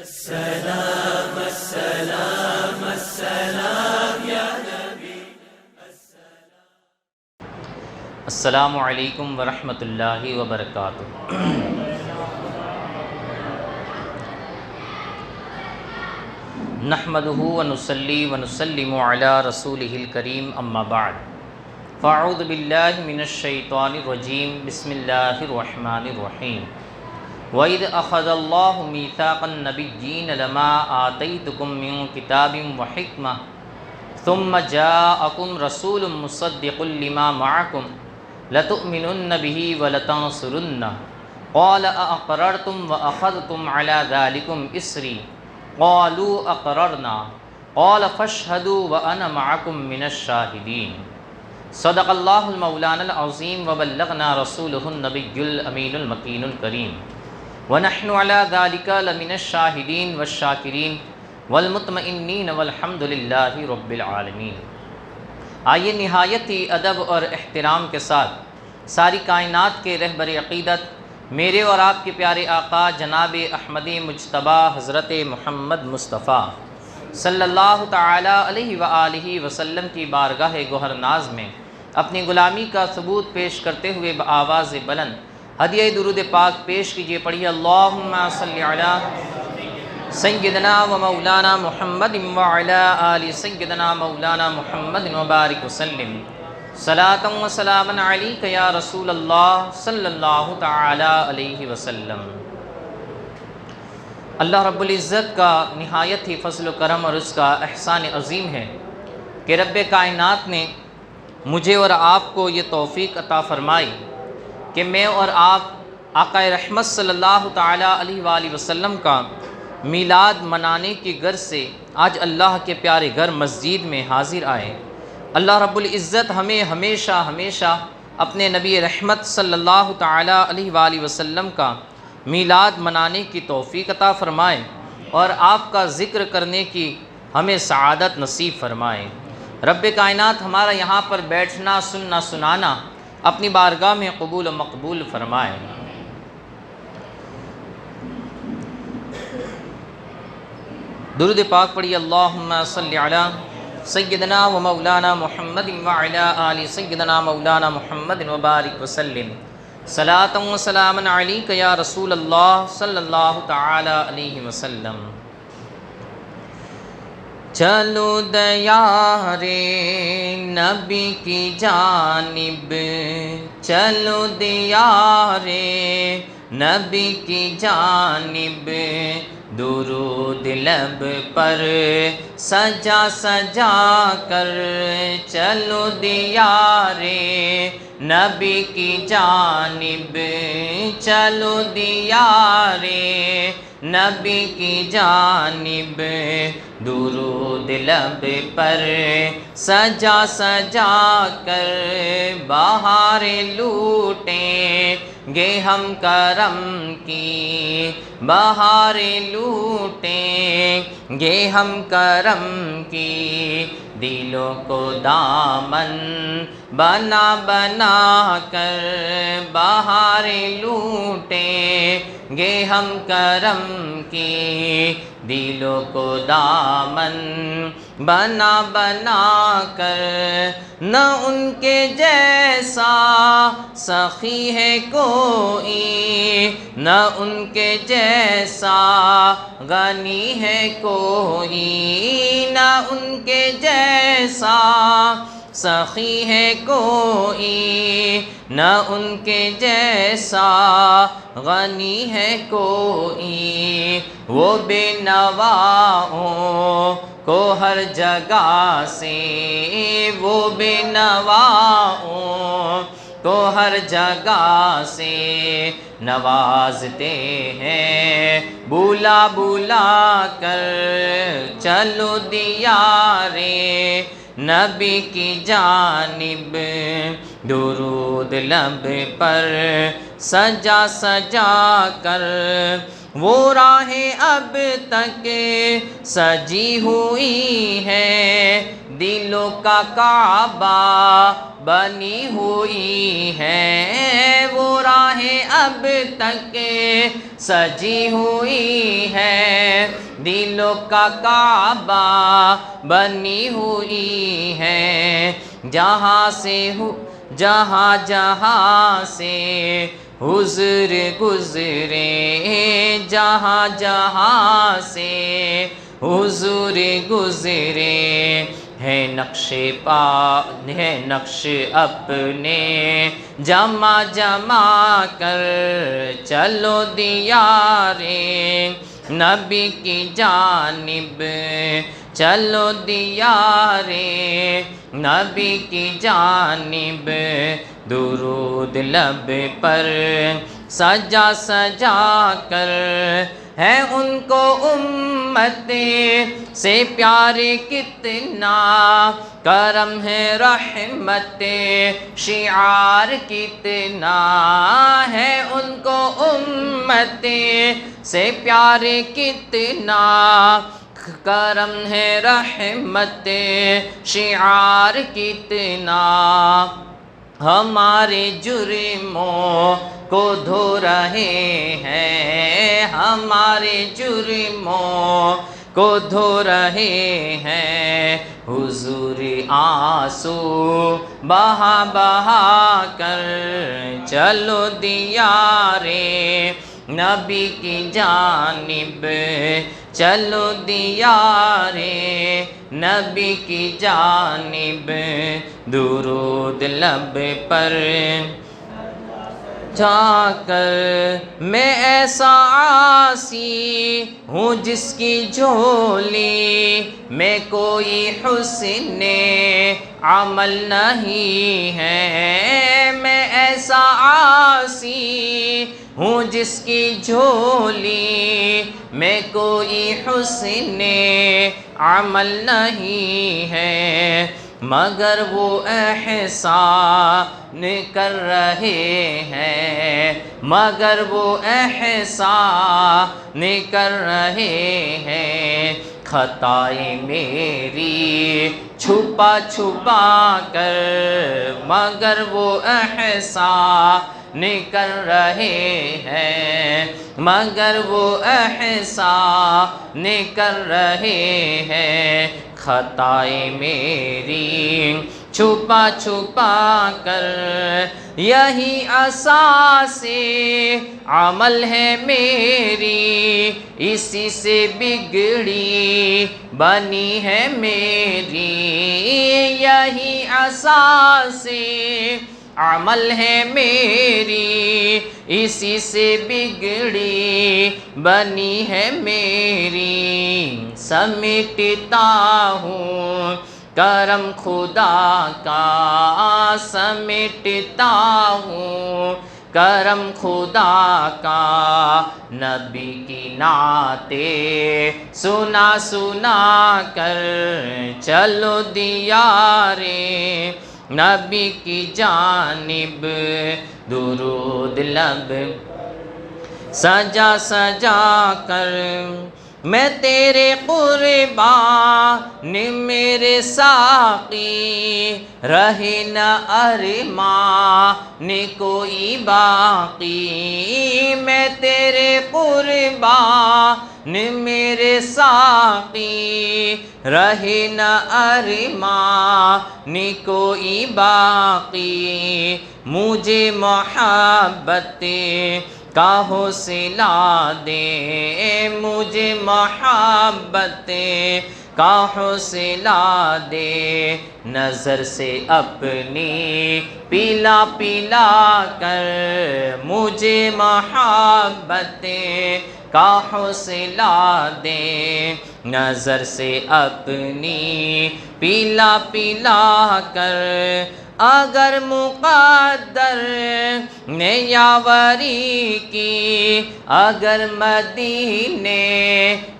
السلام السلام السلام یا نبی السلام علیکم ورحمۃ اللہ وبرکاتہ۔ نحمدہ ونصلی ونسلم علی رسولہ الکریم، اما بعد فاعوذ باللہ من الشیطان الرجیم، بسم اللہ الرحمن الرحیم۔ وَإِذْ أَخَذَ اللَّهُ مِيثَاقَ النَّبِيِّينَ لَمَا آتَيْتُكُم مِّن كِتَابٍ وَحِكْمَةٍ ثُمَّ جَاءَكُمْ رَسُولٌ مُصَدِّقٌ لِّمَا مَعَكُمْ لَتُؤْمِنُنَّ بِهِ وَلَتَنصُرُنَّهُ قَالَ أَأَقْرَرْتُمْ وَأَخَذْتُمْ عَلَىٰ ذَٰلِكُمْ إِصْرِي قَالُوا أَقْرَرْنَا قَالَ فَاشْهَدُوا وَأَنَا مَعَكُم مِّنَ الشَّاهِدِينَ۔ صدق اللہ المولانا العظیم وبلغنا رسولہ النبی الامین المکین الکریم، ونحن علی ذلک لمن الشاہدین والشاکرین والمطمئنین والحمد للہ رب العالمین۔ آئیے نہایت ہی ادب اور احترام کے ساتھ ساری کائنات کے رہبر عقیدت میرے اور آپ کے پیارے آقا جناب احمد مجتبیٰ حضرت محمد مصطفیٰ صلی اللہ تعالیٰ علیہ وآلہ وسلم کی بارگاہ گوہر ناز میں اپنی غلامی کا ثبوت پیش کرتے ہوئے بآواز بلند ہدیہ درود پاک پیش کیجئے۔ پڑھیے اللہم صلی علی سیدنا و مولانا محمد وعلی آل سیدنا مولانا محمد وبارک وسلم، صلاۃ و سلاما علیک یا رسول اللہ صلی اللہ تعالیٰ علیہ وسلم۔ اللہ رب العزت کا نہایت ہی فضل و کرم اور اس کا احسان عظیم ہے کہ رب کائنات نے مجھے اور آپ کو یہ توفیق عطا فرمائی کہ میں اور آپ آقا رحمت صلی اللہ تعالیٰ علیہ وآلہ وسلم کا میلاد منانے کی غرض سے آج اللہ کے پیارے گھر مسجد میں حاضر آئے۔ اللہ رب العزت ہمیں ہمیشہ ہمیشہ اپنے نبی رحمت صلی اللہ تعالیٰ علیہ وآلہ وسلم کا میلاد منانے کی توفیق عطا فرمائے اور آپ کا ذکر کرنے کی ہمیں سعادت نصیب فرمائے۔ رب کائنات ہمارا یہاں پر بیٹھنا سننا سنانا اپنی بارگاہ میں قبول و مقبول فرمائے۔ درود پاک پڑھی اللہم صلی علی سیدنا و مولانا محمد وعلی آل سیدنا مولانا محمد وبارک وسلم، صلاۃ و سلاما علیک یا رسول اللہ صلی اللہ تعالی علیہ وسلم۔ چلو دیار نبی کی جانب، چلو دیار نبی کی جانب، درود لب پر سجا سجا کر، چلو دیار نبی کی جانب، چلو دیار نبی کی جانب، درود لب پر سجا سجا کر، بہار لوٹیں گے ہم کرم کی، بہار لوٹیں گے ہم کرم کی، دلوں کو دامن بنا بنا کر، بہار لوٹیں گے ہم کرم کی، دلوں کو دامن بنا بنا کر، نہ ان کے جیسا سخی ہے کوئی، نہ ان کے جیسا غنی ہے کوئی، نہ ان کے جیسا سخی ہے کوئی، نہ ان کے جیسا غنی ہے کوئی، وہ بے نواؤں کو ہر جگہ سے، وہ بے نواؤں کو ہر جگہ سے نوازتے ہیں بلا بلا کر، چلو دیار نبی کی جانب، درود لب پر سجا سجا کر، وہ راہیں اب تک سجی ہوئی ہے دلوں کا کعبہ بنی ہوئی ہے، وہ راہیں اب تک سجی ہوئی ہے، دلوں کا کعبہ بنی ہوئی ہے، جہاں جہاں سے حضور گزرے، جہاں جہاں سے حضور گزرے، ہے نقش اپنے جمع جمع کر چلو دیار نبی کی جانب، چلو دیار نبی کی جانب، درود لب پر سجا سجا کر، ہے ان کو امت سے پیار کتنا، کرم ہے رحمت شعار کتنا، ہے ان کو امت سے پیار کتنا، کرم ہے رحمت شعار کتنا، ہمارے جرموں کو دھو رہے ہیں، ہمارے جرموں کو دھو رہے ہیں، حضور آنسو بہا بہا کر چلو دیار نبی کی جانب، چلو دیار نبی کی جانب، درود لب پر جا کر، میں ایسا عاصی ہوں جس کی جھولی میں کوئی حسن عمل نہیں ہے، میں ایسا عاصی ہوں جس کی جھولی میں کوئی حسن عمل نہیں ہے، مگر وہ احسان کر رہے ہیں، مگر وہ احسان کر رہے ہیں، خطائیں میری چھپا چھپا کر، مگر وہ احسان کر رہے ہیں، مگر وہ احسان کر رہے ہیں، خطائیں میری چھپا چھپا کر، یہی اساس عمل ہے میری، اسی سے بگڑی بنی ہے میری، یہی اساس عمل ہے میری، اسی سے بگڑی بنی ہے میری، سمیٹتا ہوں کرم خدا کا، سمیٹتا ہوں کرم خدا کا، نبی کی نعتیں سنا سنا کر چلو دیار نبی کی جانب، درود لب سجا سجا کر، میں تیرے قربان میرے ساقی، رہے نہ ارمان کوئی باقی، میں تیرے قربان میرے ساقی، رہے نہ ارمان کوئی باقی، مجھے محبت کا حوصلہ دے، مجھے محبت کا حوصلہ دے، نظر سے اپنی پلا پلا کر، مجھے محبت کا حوصلہ دے، نظر سے اپنی پلا پلا کر، اگر مقدر نے یاوری کی، اگر مدینے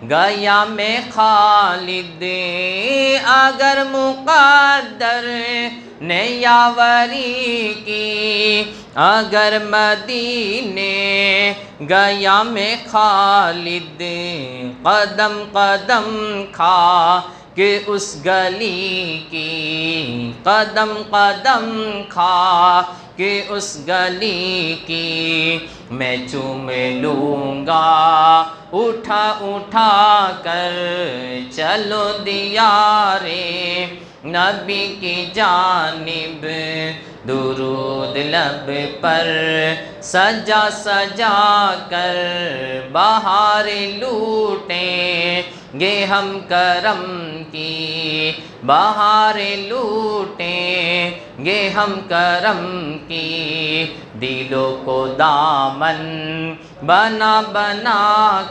گیا میں خالد، اگر مقدر نے یاوری کی، اگر مدینے گیا میں خالد، قدم قدم کھا کہ اس گلی کی، قدم قدم کھا کہ اس گلی کی میں چوم لوں گا، اٹھا اٹھا کر چلو دیارے نبی کی جانب، درود لب پر سجا سجا کر بہار لوٹیں گے ہم کرم کی، بہار لوٹیں گے ہم کرم کی، دلوں کو دامن بنا بنا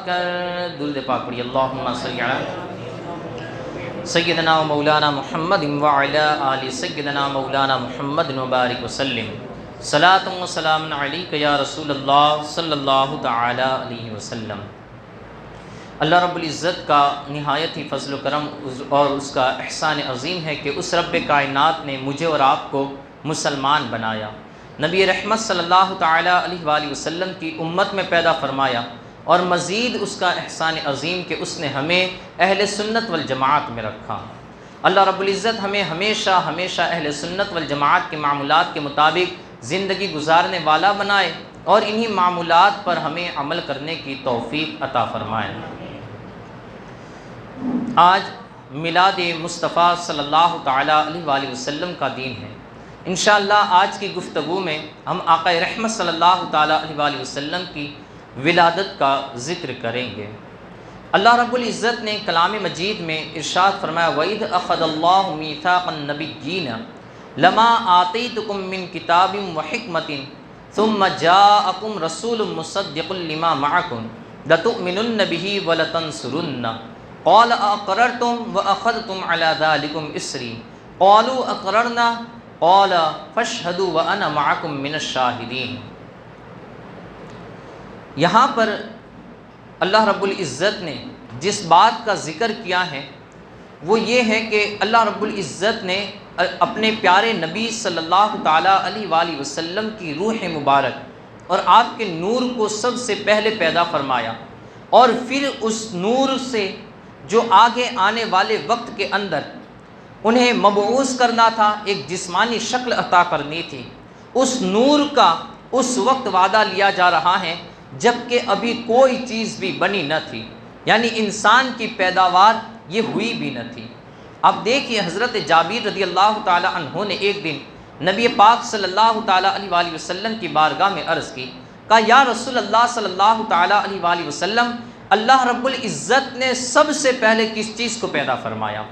کر۔ درود پاک پڑھیے، اللہم صلی علی سیدنا و مولانا محمد وعلی آل سیدنا مولانا محمد مبارک وسلم۔ صلاۃ و سلام علیک یا رسول اللہ صلی اللہ تعالی علیہ وسلم۔ اللہ رب العزت کا نہایت ہی فضل و کرم اور اس کا احسان عظیم ہے کہ اس رب کائنات نے مجھے اور آپ کو مسلمان بنایا، نبی رحمت صلی اللہ تعالی علیہ وآلہ وسلم کی امت میں پیدا فرمایا، اور مزید اس کا احسان عظیم کہ اس نے ہمیں اہل سنت والجماعت میں رکھا۔ اللہ رب العزت ہمیں ہمیشہ ہمیشہ اہل سنت والجماعت کے معمولات کے مطابق زندگی گزارنے والا بنائے، اور انہی معمولات پر ہمیں عمل کرنے کی توفیق عطا فرمائے۔ آج میلاد مصطفیٰ صلی اللہ تعالی علیہ وآلہ وسلم کا دن ہے۔ انشاءاللہ آج کی گفتگو میں ہم آقا رحمت صلی اللہ تعالی علیہ وآلہ وسلم کی ولادت کا ذکر کریں گے۔ اللہ رب العزت نے کلام مجید میں ارشاد فرمایا، وَإِذْ أَخَذَ اللَّهُ مِيثَاقَ النَّبِيِّينَ لَمَا آتَيْتُكُم مِّن كِتَابٍ وَحِكْمَةٍ ثُمَّ جَاءَكُمْ رَسُولٌ مُّصَدِّقٌ لِّمَا مَعَكُمْ لَتُؤْمِنُنَّ بِهِ وَلَتَنصُرُنَّهُ قَالَ أَأَقْرَرْتُمْ وَأَخَذْتُمْ عَلَىٰ ذَٰلِكُمْ إِصْرِي قَالُوا أَقْرَرْنَا قَالَ فَاشْهَدُوا وَأَنَا مَعَكُمْ مِنَ الشَّاهِدِينَ۔ یہاں پر اللہ رب العزت نے جس بات کا ذکر کیا ہے وہ یہ ہے کہ اللہ رب العزت نے اپنے پیارے نبی صلی اللہ تعالیٰ علیہ وآلہ وسلم کی روح مبارک اور آپ کے نور کو سب سے پہلے پیدا فرمایا، اور پھر اس نور سے جو آگے آنے والے وقت کے اندر انہیں مبعوث کرنا تھا، ایک جسمانی شکل عطا کرنی تھی، اس نور کا اس وقت وعدہ لیا جا رہا ہے جبکہ ابھی کوئی چیز بھی بنی نہ تھی، یعنی انسان کی پیداوار یہ ہوئی بھی نہ تھی۔ اب دیکھیے حضرت جابر رضی اللہ تعالی عنہ نے ایک دن نبی پاک صلی اللہ تعالی علیہ وآلہ وسلم کی بارگاہ میں عرض کی، کہا یا رسول اللہ صلی اللہ تعالی علیہ وآلہ وسلم، اللہ رب العزت نے سب سے پہلے کس چیز کو پیدا فرمایا؟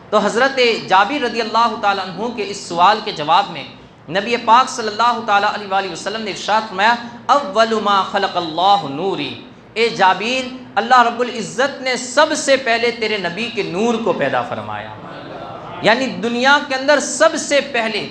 تو حضرت جابر رضی اللہ تعالی عنہ کے اس سوال کے جواب میں نبی پاک صلی اللہ تعالی علیہ وآلہ وسلم نے ارشاد فرمایا، اول ما خلق اللہ نوری، اے جابر اللہ رب العزت نے سب سے پہلے تیرے نبی کے نور کو پیدا فرمایا۔ یعنی دنیا کے اندر سب سے پہلے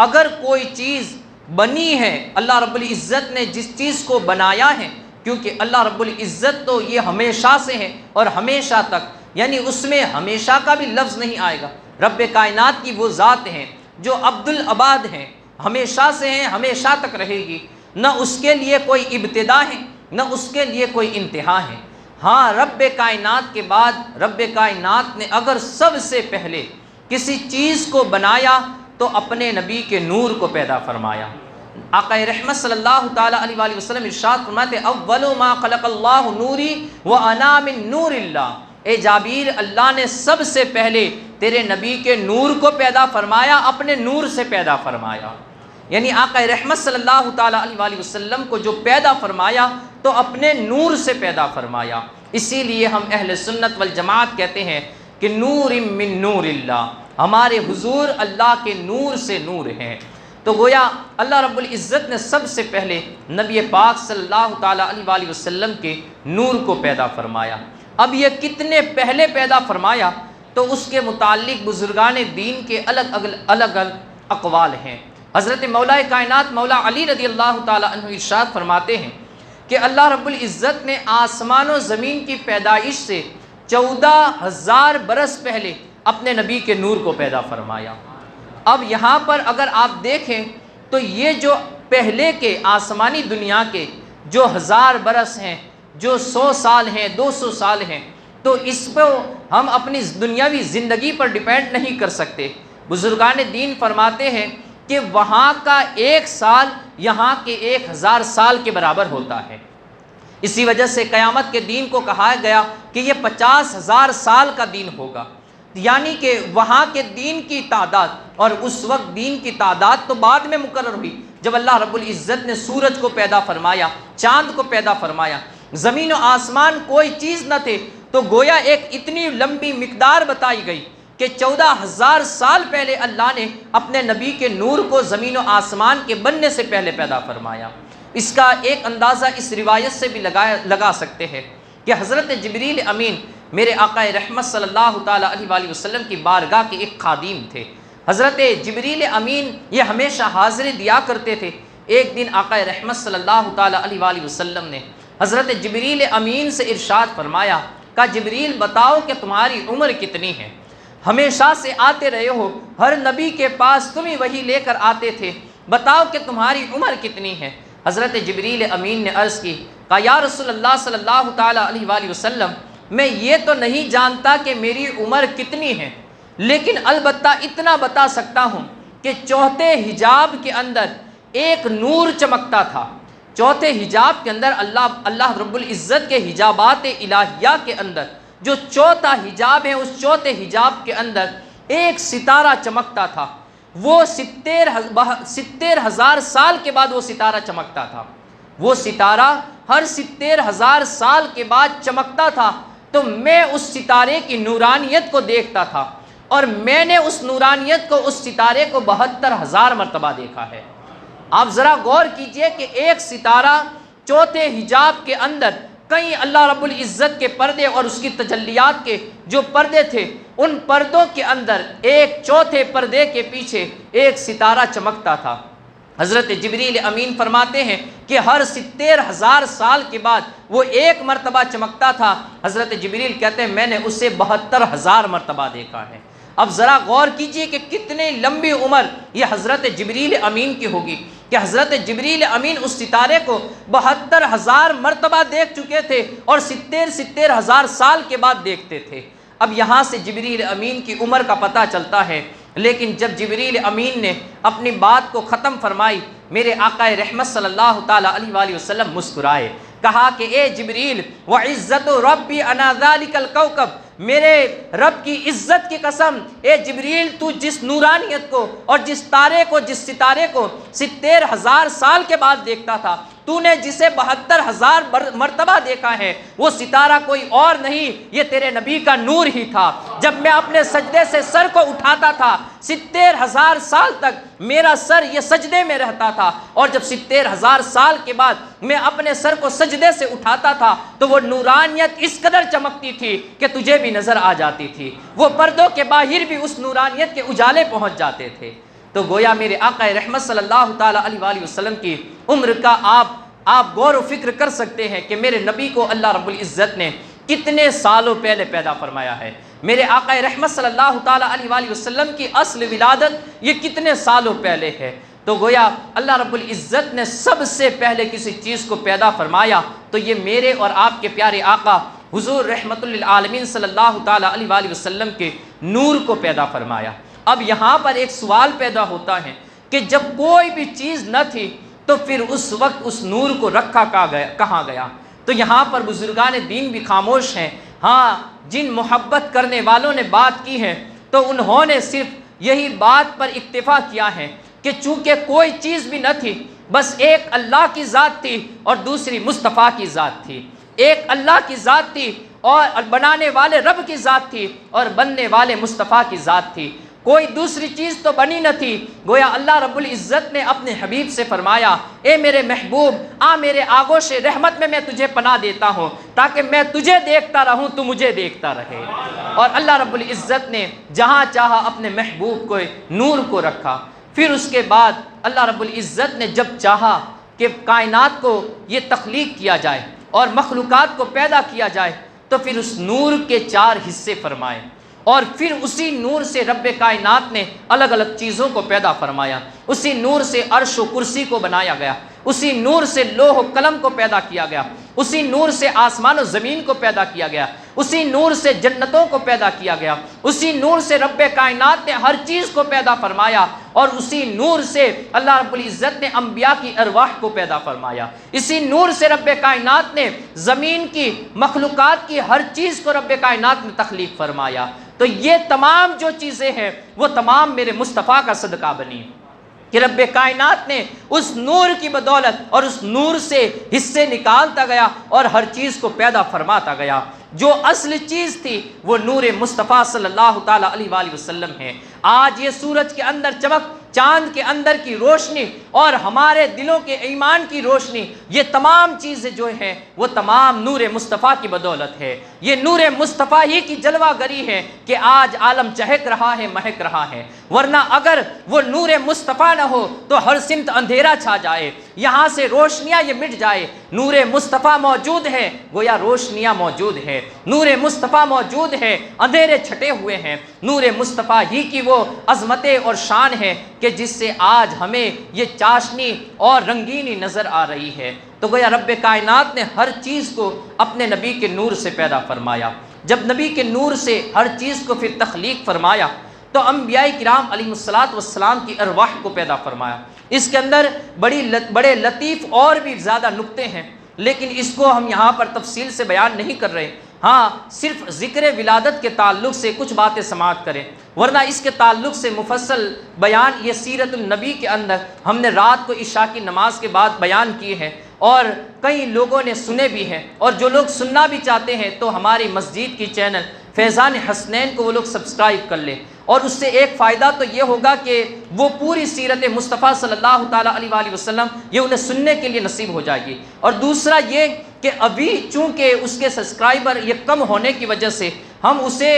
اگر کوئی چیز بنی ہے، اللہ رب العزت نے جس چیز کو بنایا ہے، کیونکہ اللہ رب العزت تو یہ ہمیشہ سے ہے اور ہمیشہ تک، یعنی اس میں ہمیشہ کا بھی لفظ نہیں آئے گا۔ رب کائنات کی وہ ذات ہیں جو عبد العباد ہیں، ہمیشہ سے ہیں، ہمیشہ تک رہے گی، نہ اس کے لیے کوئی ابتدا ہے نہ اس کے لیے کوئی انتہا ہے۔ ہاں رب کائنات کے بعد رب کائنات نے اگر سب سے پہلے کسی چیز کو بنایا تو اپنے نبی کے نور کو پیدا فرمایا۔ آقا رحمت صلی اللہ تعالی علیہ وآلہ وسلم ارشاد فرماتے، اول ما خلق اللہ نوری وانا من نور اللہ، اے جابر اللہ نے سب سے پہلے تیرے نبی کے نور کو پیدا فرمایا، اپنے نور سے پیدا فرمایا۔ یعنی آقا رحمت صلی اللہ تعالی علیہ وآلہ وسلم کو جو پیدا فرمایا تو اپنے نور سے پیدا فرمایا۔ اسی لیے ہم اہل سنت والجماعت کہتے ہیں کہ نور من نور اللہ، ہمارے حضور اللہ کے نور سے نور ہیں۔ تو گویا اللہ رب العزت نے سب سے پہلے نبی پاک صلی اللہ تعالی علیہ وآلہ وسلم کے نور کو پیدا فرمایا۔ اب یہ کتنے پہلے پیدا فرمایا تو اس کے متعلق بزرگان دین کے الگ اقوال ہیں۔ حضرت مولا کائنات مولا علی رضی اللہ تعالی عنہ ارشاد فرماتے ہیں کہ اللہ رب العزت نے آسمان و زمین کی پیدائش سے 14,000 برس پہلے اپنے نبی کے نور کو پیدا فرمایا۔ اب یہاں پر اگر آپ دیکھیں تو یہ جو پہلے کے آسمانی دنیا کے جو 1000 برس ہیں، جو 100 سال ہیں، 200 سال ہیں، تو اس کو ہم اپنی دنیاوی زندگی پر ڈیپینڈ نہیں کر سکتے۔ بزرگان دین فرماتے ہیں کہ وہاں کا 1 سال یہاں کے 1000 سال کے برابر ہوتا ہے۔ اسی وجہ سے قیامت کے دین کو کہا گیا کہ یہ 50,000 سال کا دین ہوگا، یعنی کہ وہاں کے دین کی تعداد، اور اس وقت دین کی تعداد تو بعد میں مقرر ہوئی جب اللہ رب العزت نے سورج کو پیدا فرمایا، چاند کو پیدا فرمایا، زمین و آسمان کوئی چیز نہ تھے، تو گویا ایک اتنی لمبی مقدار بتائی گئی کہ 14,000 سال پہلے اللہ نے اپنے نبی کے نور کو زمین و آسمان کے بننے سے پہلے پیدا فرمایا۔ اس کا ایک اندازہ اس روایت سے بھی لگا سکتے ہیں کہ حضرت جبریل امین میرے آقا رحمت صلی اللہ تعالیٰ علیہ وآلہ وسلم کی بارگاہ کے ایک خادم تھے۔ حضرت جبریل امین یہ ہمیشہ حاضری دیا کرتے تھے۔ ایک دن آقا رحمت صلی اللہ تعالیٰ علیہ وآلہ وسلم نے حضرت جبریل امین سے ارشاد فرمایا، کہا جبریل بتاؤ کہ تمہاری عمر کتنی ہے؟ ہمیشہ سے آتے رہے ہو، ہر نبی کے پاس تم ہی وہی لے کر آتے تھے، بتاؤ کہ تمہاری عمر کتنی ہے؟ حضرت جبریل امین نے عرض کی، کہا یا رسول اللہ صلی اللہ تعالیٰ علیہ وآلہ وسلم، میں یہ تو نہیں جانتا کہ میری عمر کتنی ہے، لیکن البتہ اتنا بتا سکتا ہوں کہ چوتھے حجاب کے اندر ایک نور چمکتا تھا۔ چوتھے حجاب کے اندر اللہ رب العزت کے حجابات الہیہ کے اندر جو چوتھا حجاب ہے، اس چوتھے حجاب کے اندر ایک ستارہ چمکتا تھا۔ وہ 70,000 سال کے بعد وہ ستارہ چمکتا تھا۔ وہ ستارہ ہر 70,000 سال کے بعد چمکتا تھا، تو میں اس ستارے کی نورانیت کو دیکھتا تھا، اور میں نے اس نورانیت کو، اس ستارے کو 72,000 مرتبہ دیکھا ہے۔ آپ ذرا غور کیجئے کہ ایک ستارہ چوتھے حجاب کے اندر کئی اللہ رب العزت کے پردے اور اس کی تجلیات کے جو پردے تھے، ان پردوں کے اندر ایک چوتھے پردے کے پیچھے ایک ستارہ چمکتا تھا۔ حضرت جبریل امین فرماتے ہیں کہ ہر 70,000 سال کے بعد وہ ایک مرتبہ چمکتا تھا۔ حضرت جبریل کہتے ہیں میں نے اسے 72,000 مرتبہ دیکھا ہے۔ اب ذرا غور کیجئے کہ کتنی لمبی عمر یہ حضرت جبریل امین کی ہوگی کہ حضرت جبریل امین اس ستارے کو 72,000 مرتبہ دیکھ چکے تھے، اور 70,000 سال کے بعد دیکھتے تھے۔ اب یہاں سے جبریل امین کی عمر کا پتہ چلتا ہے، لیکن جب جبریل امین نے اپنی بات کو ختم فرمائی، میرے آقا رحمت صلی اللہ تعالیٰ علیہ وآلہ وسلم مسکرائے، کہا کہ اے جبریل وعزت ربی انا ذالک الکوکب، میرے رب کی عزت کی قسم، اے جبریل تو جس نورانیت کو اور جس ستارے کو 70,000 سال کے بعد دیکھتا تھا، تو نے جسے 72,000 مرتبہ دیکھا ہے، وہ ستارہ کوئی اور نہیں، یہ تیرے نبی کا نور ہی تھا۔ جب میں اپنے سجدے سے سر کو اٹھاتا تھا، 70,000 سال تک میرا سر یہ سجدے میں رہتا تھا، اور جب 70,000 سال کے بعد میں اپنے سر کو سجدے سے اٹھاتا تھا تو وہ نورانیت اس قدر چمکتی تھی کہ تجھے بھی نظر آ جاتی تھی، وہ پردوں کے باہر بھی اس نورانیت کے اجالے پہنچ جاتے تھے۔ تو گویا میرے آقا رحمت صلی اللہ تعالیٰ علیہ وآلہ وسلم کی عمر کا آپ غور و فکر کر سکتے ہیں کہ میرے نبی کو اللہ رب العزت نے کتنے سالوں پہلے پیدا فرمایا ہے۔ میرے آقا رحمت صلی اللہ تعالیٰ علیہ وآلہ وسلم کی اصل ولادت یہ کتنے سالوں پہلے ہے۔ تو گویا اللہ رب العزت نے سب سے پہلے کسی چیز کو پیدا فرمایا تو یہ میرے اور آپ کے پیارے آقا حضور رحمت للعالمین صلی اللہ تعالیٰ علیہ وآلہ وسلم کے نور کو پیدا فرمایا۔ اب یہاں پر ایک سوال پیدا ہوتا ہے کہ جب کوئی بھی چیز نہ تھی تو پھر اس وقت اس نور کو رکھا کہاں گیا؟ تو یہاں پر بزرگان دین بھی خاموش ہیں۔ ہاں، جن محبت کرنے والوں نے بات کی ہے تو انہوں نے صرف یہی بات پر اکتفا کیا ہے کہ چونکہ کوئی چیز بھی نہ تھی، بس ایک اللہ کی ذات تھی اور دوسری مصطفیٰ کی ذات تھی۔ ایک اللہ کی ذات تھی اور بنانے والے رب کی ذات تھی، اور بننے والے مصطفیٰ کی ذات تھی۔ کوئی دوسری چیز تو بنی نہ تھی۔ گویا اللہ رب العزت نے اپنے حبیب سے فرمایا، اے میرے محبوب، میرے آغوش رحمت میں تجھے پناہ دیتا ہوں تاکہ میں تجھے دیکھتا رہوں، تو مجھے دیکھتا رہے۔ اور اللہ رب العزت نے جہاں چاہا اپنے محبوب کو نور کو رکھا۔ پھر اس کے بعد اللہ رب العزت نے جب چاہا کہ کائنات کو یہ تخلیق کیا جائے اور مخلوقات کو پیدا کیا جائے تو پھر اس نور کے 4 حصے فرمائے، اور پھر اسی نور سے رب کائنات نے الگ الگ چیزوں کو پیدا فرمایا۔ اسی نور سے عرش و کرسی کو بنایا گیا، اسی نور سے لوح و قلم کو پیدا کیا گیا، اسی نور سے آسمان و زمین کو پیدا کیا گیا، اسی نور سے جنتوں کو پیدا کیا گیا، اسی نور سے رب کائنات نے ہر چیز کو پیدا فرمایا، اور اسی نور سے اللہ رب العزت نے انبیاء کی ارواح کو پیدا فرمایا، اسی نور سے رب کائنات نے زمین کی مخلوقات کی ہر چیز کو رب کائنات نے تخلیق فرمایا۔ تو یہ تمام جو چیزیں ہیں وہ تمام میرے مصطفیٰ کا صدقہ بنی کہ رب کائنات نے اس نور کی بدولت اور اس نور سے حصے نکالتا گیا اور ہر چیز کو پیدا فرماتا گیا۔ جو اصل چیز تھی وہ نور مصطفیٰ صلی اللہ تعالیٰ علیہ وآلہ وسلم ہے۔ آج یہ سورج کے اندر چمک، چاند کے اندر کی روشنی اور ہمارے دلوں کے ایمان کی روشنی، یہ تمام چیزیں جو ہیں وہ تمام نور مصطفیٰ کی بدولت ہے۔ یہ نور مصطفیٰ ہی کی جلوہ گری ہے کہ آج عالم چہک رہا ہے، مہک رہا ہے، ورنہ اگر وہ نور مصطفیٰ نہ ہو تو ہر سمت اندھیرا چھا جائے، یہاں سے روشنیاں یہ مٹ جائے۔ نور مصطفیٰ موجود ہے گویا روشنیاں موجود ہے، نور مصطفیٰ موجود ہے اندھیرے چھٹے ہوئے ہیں۔ نور مصطفیٰ ہی کی وہ عظمت اور شان ہے کہ جس سے آج ہمیں یہ چاشنی اور رنگینی نظر آ رہی ہے۔ تو گویا رب کائنات نے ہر چیز کو اپنے نبی کے نور سے پیدا فرمایا۔ جب نبی کے نور سے ہر چیز کو پھر تخلیق فرمایا تو انبیاء کرام علیہ الصلاۃ والسلام کی ارواح کو پیدا فرمایا۔ اس کے اندر بڑے لطیف اور بھی زیادہ نکتے ہیں، لیکن اس کو ہم یہاں پر تفصیل سے بیان نہیں کر رہے۔ ہاں، صرف ذکر ولادت کے تعلق سے کچھ باتیں سماعت کریں، ورنہ اس کے تعلق سے مفصل بیان یہ سیرت النبی کے اندر ہم نے رات کو عشاء کی نماز کے بعد بیان کیے ہیں، اور کئی لوگوں نے سنے بھی ہیں، اور جو لوگ سننا بھی چاہتے ہیں تو ہماری مسجد کی چینل فیضان حسنین کو وہ لوگ سبسکرائب کر لیں، اور اس سے ایک فائدہ تو یہ ہوگا کہ وہ پوری سیرت مصطفیٰ صلی اللہ تعالیٰ علیہ وآلہ وسلم یہ انہیں سننے کے لیے نصیب ہو جائے گی۔ اور دوسرا یہ کہ ابھی چونکہ اس کے سبسکرائبر یہ کم ہونے کی وجہ سے ہم اسے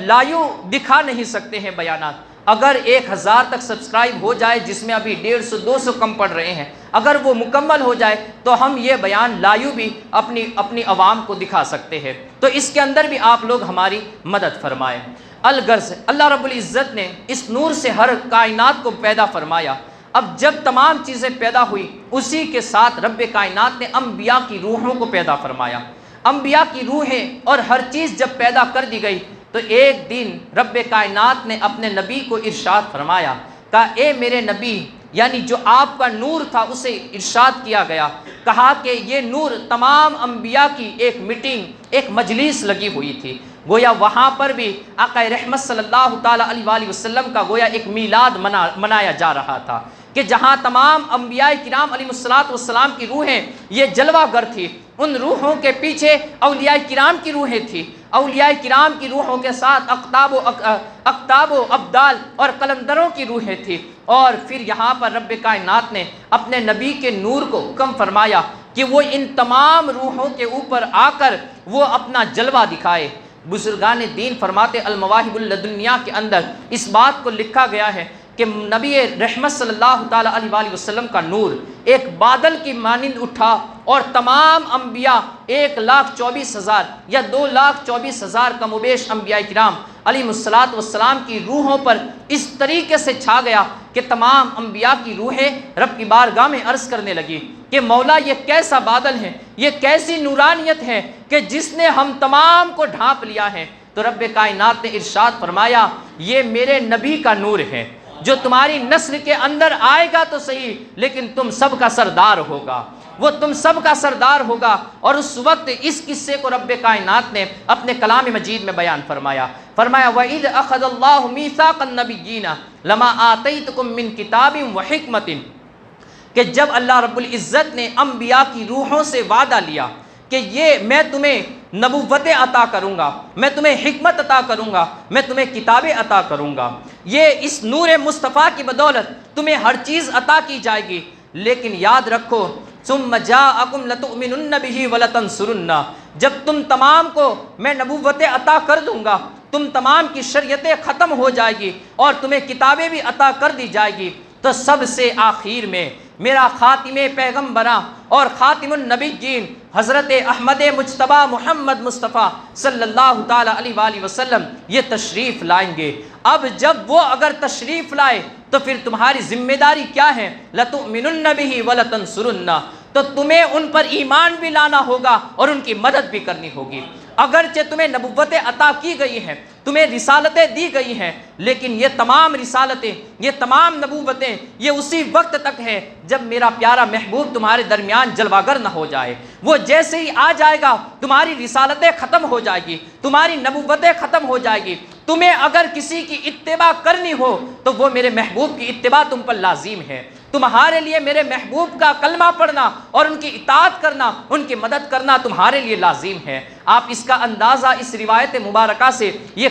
لائیو دکھا نہیں سکتے ہیں بیانات۔ اگر 1000 تک سبسکرائب ہو جائے، جس میں ابھی 150-200 کم پڑ رہے ہیں، اگر وہ مکمل ہو جائے تو ہم یہ بیان لائیو بھی اپنی عوام کو دکھا سکتے ہیں۔ تو اس کے اندر بھی آپ لوگ ہماری مدد فرمائیں۔ الغرض اللہ رب العزت نے اس نور سے ہر کائنات کو پیدا فرمایا۔ اب جب تمام چیزیں پیدا ہوئی، اسی کے ساتھ رب کائنات نے انبیاء کی روحوں کو پیدا فرمایا۔ انبیاء کی روحیں اور ہر چیز جب پیدا کر دی گئی تو ایک دن رب کائنات نے اپنے نبی کو ارشاد فرمایا، کہا اے میرے نبی، یعنی جو آپ کا نور تھا اسے ارشاد کیا گیا، کہا کہ یہ نور تمام انبیاء کی ایک میٹنگ، ایک مجلس لگی ہوئی تھی، گویا وہاں پر بھی آقا رحمت صلی اللہ تعالیٰ علیہ وآلہ وسلم کا گویا ایک میلاد منایا جا رہا تھا، کہ جہاں تمام انبیاء کرام علیہ الصلاۃ والسلام کی روحیں یہ جلوہ گر تھی، ان روحوں کے پیچھے اولیاء کرام کی روحیں تھیں، اولیاء کرام کی روحوں کے ساتھ اقطاب و ابدال اور قلندروں کی روحیں تھیں، اور پھر یہاں پر رب کائنات نے اپنے نبی کے نور کو حکم فرمایا کہ وہ ان تمام روحوں کے اوپر آ کر وہ اپنا جلوہ دکھائے۔ بزرگان دین فرماتے المواہب اللدنیہ کے اندر اس بات کو لکھا گیا ہے کہ نبی رحمت صلی اللہ تعالیٰ علیہ وآلہ وسلم کا نور ایک بادل کی مانند اٹھا، اور تمام انبیاء 1,24,000 یا 2,24,000 کم و بیش انبیاء کرام علیہ الصلاۃ والسلام کی روحوں پر اس طریقے سے چھا گیا کہ تمام انبیاء کی روحیں رب کی بارگاہ میں عرض کرنے لگی کہ مولا یہ کیسا بادل ہے، یہ کیسی نورانیت ہے کہ جس نے ہم تمام کو ڈھانپ لیا ہے۔ تو رب کائنات نے ارشاد فرمایا یہ میرے نبی کا نور ہے، جو تمہاری نسل کے اندر آئے گا تو صحیح، لیکن تم سب کا سردار ہوگا، وہ تم سب کا سردار ہوگا۔ اور اس وقت اس قصے کو رب کائنات نے اپنے کلام مجید میں بیان فرمایا، وَإِذْ أَخَذَ اللَّهُ مِيثَاقَ النَّبِيِّينَ لَمَا آتَيْتُكُم مِّن كِتَابٍ وَحِكْمَةٍ، کہ جب اللہ رب العزت نے انبیاء کی روحوں سے وعدہ لیا کہ یہ میں تمہیں نبوت عطا کروں گا، میں تمہیں حکمت عطا کروں گا، میں تمہیں کتابیں عطا کروں گا، یہ اس نور مصطفیٰ کی بدولت تمہیں ہر چیز عطا کی جائے گی، لیکن یاد رکھو ثم جاءکم لتؤمنن بہ ولتنصرن، جب تم تمام کو میں نبوت عطا کر دوں گا، تم تمام کی شریعتیں ختم ہو جائے گی اور تمہیں کتابیں بھی عطا کر دی جائے گی، تو سب سے آخر میں میرا خاتم پیغمبراں اور خاتم النبیین حضرت احمد مجتبیٰ محمد مصطفیٰ صلی اللہ تعالیٰ علیہ وآلہ وسلم یہ تشریف لائیں گے۔ اب جب وہ اگر تشریف لائے تو پھر تمہاری ذمہ داری کیا ہے؟ لَتُؤْمِنُنَّ بِهِ وَلَتَنْصُرُنَّ، تو تمہیں ان پر ایمان بھی لانا ہوگا اور ان کی مدد بھی کرنی ہوگی۔ اگرچہ تمہیں نبوتیں عطا کی گئی ہیں، تمہیں رسالتیں دی گئی ہیں، لیکن یہ تمام رسالتیں، یہ تمام نبوتیں یہ اسی وقت تک ہے جب میرا پیارا محبوب تمہارے درمیان جلواگر نہ ہو جائے۔ وہ جیسے ہی آ جائے گا تمہاری رسالتیں ختم ہو جائے گی، تمہاری نبوتیں ختم ہو جائے گی۔ تمہیں اگر کسی کی اتباع کرنی ہو تو وہ میرے محبوب کی اتباع تم پر لازم ہے۔ تمہارے لیے میرے محبوب کا کلمہ پڑھنا اور ان کی اطاعت کرنا، ان کی مدد کرنا تمہارے لیے لازم ہے۔ آپ اس کا اندازہ اس روایت مبارکہ سے یہ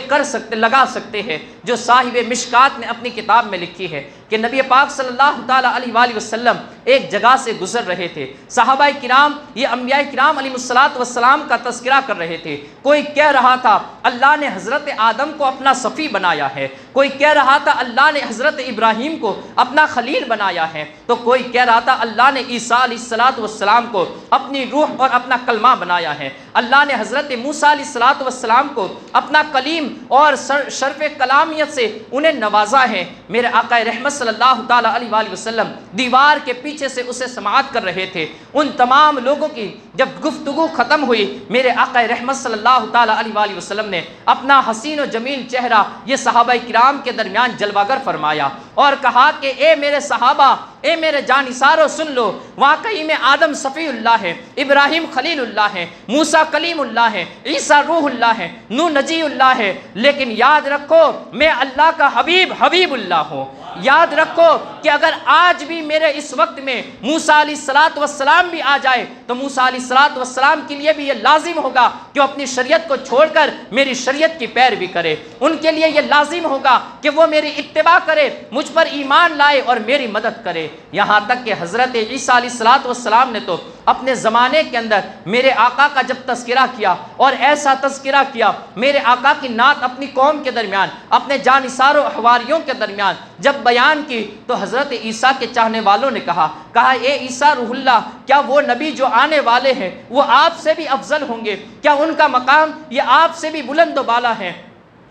لگا سکتے ہیں جو صاحب مشکات نے اپنی کتاب میں لکھی ہے کہ نبی پاک صلی اللہ تعالیٰ علیہ وآلہ وسلم ایک جگہ سے گزر رہے تھے۔ صحابہ کرام یہ انبیاء کرام علیہ السلام کا تذکرہ کر رہے تھے۔ کوئی کہہ رہا تھا اللہ نے حضرت آدم کو اپنا صفی بنایا ہے، کوئی کہہ رہا تھا اللہ نے حضرت ابراہیم کو اپنا خلیل بنایا ہے، تو کوئی کہہ رہا تھا اللہ نے عیسیٰ علیہ السلام کو اپنی روح اور اپنا کلمہ بنایا ہے، اللہ نے حضرت موسیٰ علیہ السلام کو اپنا کلیم اور شرف کلامیت سے انہیں نوازا ہے۔ میرے آقا رحمت صلی اللہ تعالیٰ علیہ وآلہ وسلم دیوار کے پیچھے سے اسے سماعت کر رہے تھے۔ ان تمام لوگوں کی جب گفتگو ختم ہوئی، میرے آقا رحمت صلی اللہ تعالیٰ علیہ وآلہ وسلم نے اپنا حسین و جمیل چہرہ یہ صحابہ کرام کے درمیان جلواگر فرمایا اور کہا کہ اے میرے صحابہ، اے میرے جانثارو سن لو، واقعی میں آدم صفی اللہ ہے، ابراہیم خلیل اللہ ہے، موسیٰ کلیم اللہ ہے، عیسیٰ روح اللہ ہے، نوح نجی اللہ ہے، لیکن یاد رکھو میں اللہ کا حبیب اللہ ہوں۔ یاد رکھو کہ اگر آج بھی میرے اس وقت میں موسیٰ علیہ السلام بھی آ جائے تو موسیٰ علیہ السلام کے لیے بھی یہ لازم ہوگا کہ وہ اپنی شریعت کو چھوڑ کر میری شریعت کی پیروی کرے۔ ان کے لیے یہ لازم ہوگا کہ وہ میری اتباع کرے، مجھ پر ایمان لائے اور میری مدد کرے۔ یہاں تک کہ حضرت عیسیٰ علیہ السلام نے تو اپنے زمانے کے اندر میرے آقا کا جب تذکرہ کیا اور ایسا تذکرہ کیا، میرے آقا کی نعت اپنی قوم کے درمیان، اپنے جانثار و حواریوں کے درمیان جب بیان کی تو حضرت عیسیٰ کے چاہنے والوں نے کہا اے عیسیٰ روح اللہ، کیا وہ نبی جو آنے والے ہیں وہ آپ سے بھی افضل ہوں گے؟ کیا ان کا مقام یہ آپ سے بھی بلند و بالا ہے؟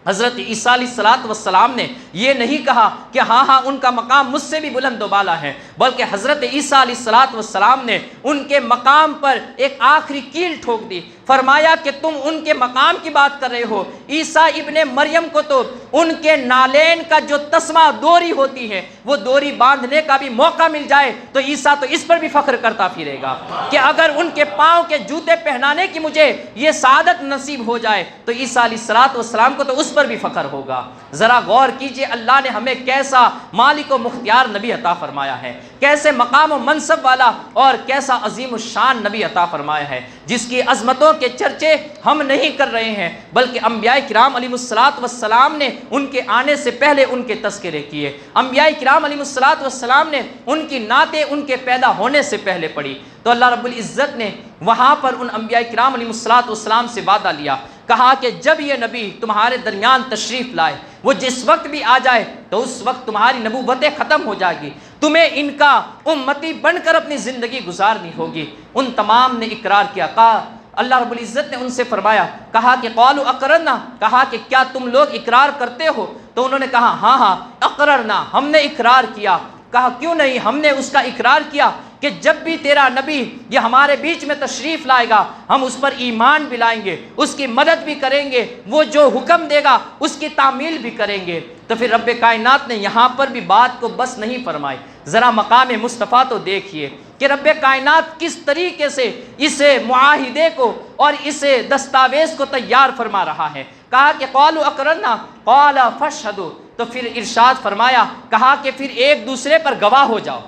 حضرت عیسیٰ علیہ السلام نے یہ نہیں کہا کہ ہاں ان کا مقام مجھ سے بھی بلند و بالا ہے، بلکہ حضرت عیسیٰ علیہ السلام نے ان کے مقام پر ایک آخری کیل ٹھوک دی۔ فرمایا کہ تم ان کے مقام کی بات کر رہے ہو، عیسیٰ ابن مریم کو تو ان کے نالین کا جو تسمہ دوری ہوتی ہے وہ دوری باندھنے کا بھی موقع مل جائے تو عیسیٰ تو اس پر بھی فخر کرتا پھرے گا کہ اگر ان کے پاؤں کے جوتے پہنانے کی مجھے یہ سعادت نصیب ہو جائے تو عیسیٰ علیہ السلام کو تو اس پر بھی فخر ہوگا۔ ذرا غور کیجئے اللہ نے ہمیں کیسا مالک و مختار نبی عطا فرمایا ہے، کیسے مقام و منصب والا اور کیسا عظیم الشان نبی عطا فرمایا ہے، جس کی عظمتوں کے چرچے ہم نہیں کر رہے ہیں بلکہ انبیاء کرام علیہ السلام نے ان کے آنے سے پہلے ان کے تذکرے کیے، انبیاء کرام علیہ السلام نے ان کی نعتیں ان کے پیدا ہونے سے پہلے پڑھی۔ تو اللہ رب العزت نے وہاں پر ان انبیاء کرام علیہ السلام سے وعدہ لیا، کہا کہ جب یہ نبی تمہارے درمیان تشریف لائے، وہ جس وقت بھی آ جائے تو اس وقت تمہاری نبوتیں ختم ہو جائے گی، تمہیں ان کا امتی بن کر اپنی زندگی گزارنی ہوگی۔ ان تمام نے اقرار کیا۔ کہا اللہ رب العزت نے ان سے فرمایا، کہا کہ قالوا اقررنا، کہا کہ کیا تم لوگ اقرار کرتے ہو؟ تو انہوں نے کہا ہاں اقررنا، ہم نے اقرار کیا۔ کہا کیوں نہیں؟ ہم نے اس کا اقرار کیا کہ جب بھی تیرا نبی یہ ہمارے بیچ میں تشریف لائے گا ہم اس پر ایمان بھی لائیں گے، اس کی مدد بھی کریں گے، وہ جو حکم دے گا اس کی تعمیل بھی کریں گے۔ تو پھر رب کائنات نے یہاں پر بھی بات کو بس نہیں فرمائی، ذرا مقام مصطفیٰ تو دیکھیے کہ رب کائنات کس طریقے سے اس معاہدے کو اور اس دستاویز کو تیار فرما رہا ہے۔ کہا کہ قالوا اقررنا قال فاشهدوا، تو پھر ارشاد فرمایا، کہا کہ پھر ایک دوسرے پر گواہ ہو جاؤ۔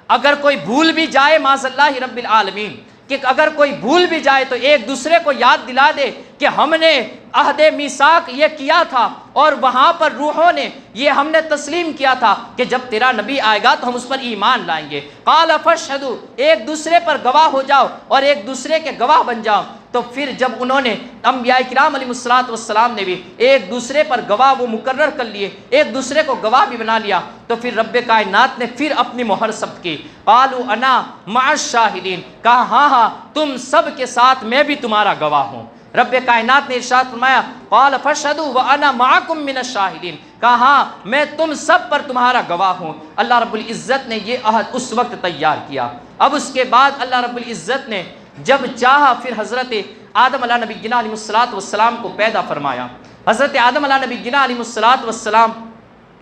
اگر کوئی بھول بھی جائے معاذ اللہ رب العالمین، کہ اگر کوئی بھول بھی جائے تو ایک دوسرے کو یاد دلا دے کہ ہم نے عہد میثاق یہ کیا تھا اور وہاں پر روحوں نے یہ ہم نے تسلیم کیا تھا کہ جب تیرا نبی آئے گا تو ہم اس پر ایمان لائیں گے۔ قال فاشهدوا، ایک دوسرے پر گواہ ہو جاؤ اور ایک دوسرے کے گواہ بن جاؤ۔ تو پھر جب انہوں نے انبیاء کرام علیہ السلام نے بھی ایک دوسرے پر گواہ وہ مقرر کر لیے، ایک دوسرے کو گواہ بھی بنا لیا، تو پھر رب کائنات نے پھر اپنی مہر ثبت کی۔ قالوا انا مع الشاہدین، کہا ہاں تم سب کے ساتھ میں بھی تمہارا گواہ ہوں۔ رب کائنات نے ارشاد فرمایا قال فاشهدوا وانا معكم من الشاہدین، کہا ہاں میں تم سب پر تمہارا گواہ ہوں۔ اللہ رب العزت نے یہ عہد اس وقت تیار کیا۔ اب اس کے بعد اللہ رب العزت نے جب چاہا پھر حضرت آدم علیہ نبینا علیہ السلام کو پیدا فرمایا۔ حضرت آدم علیہ نبینا علیہ السلام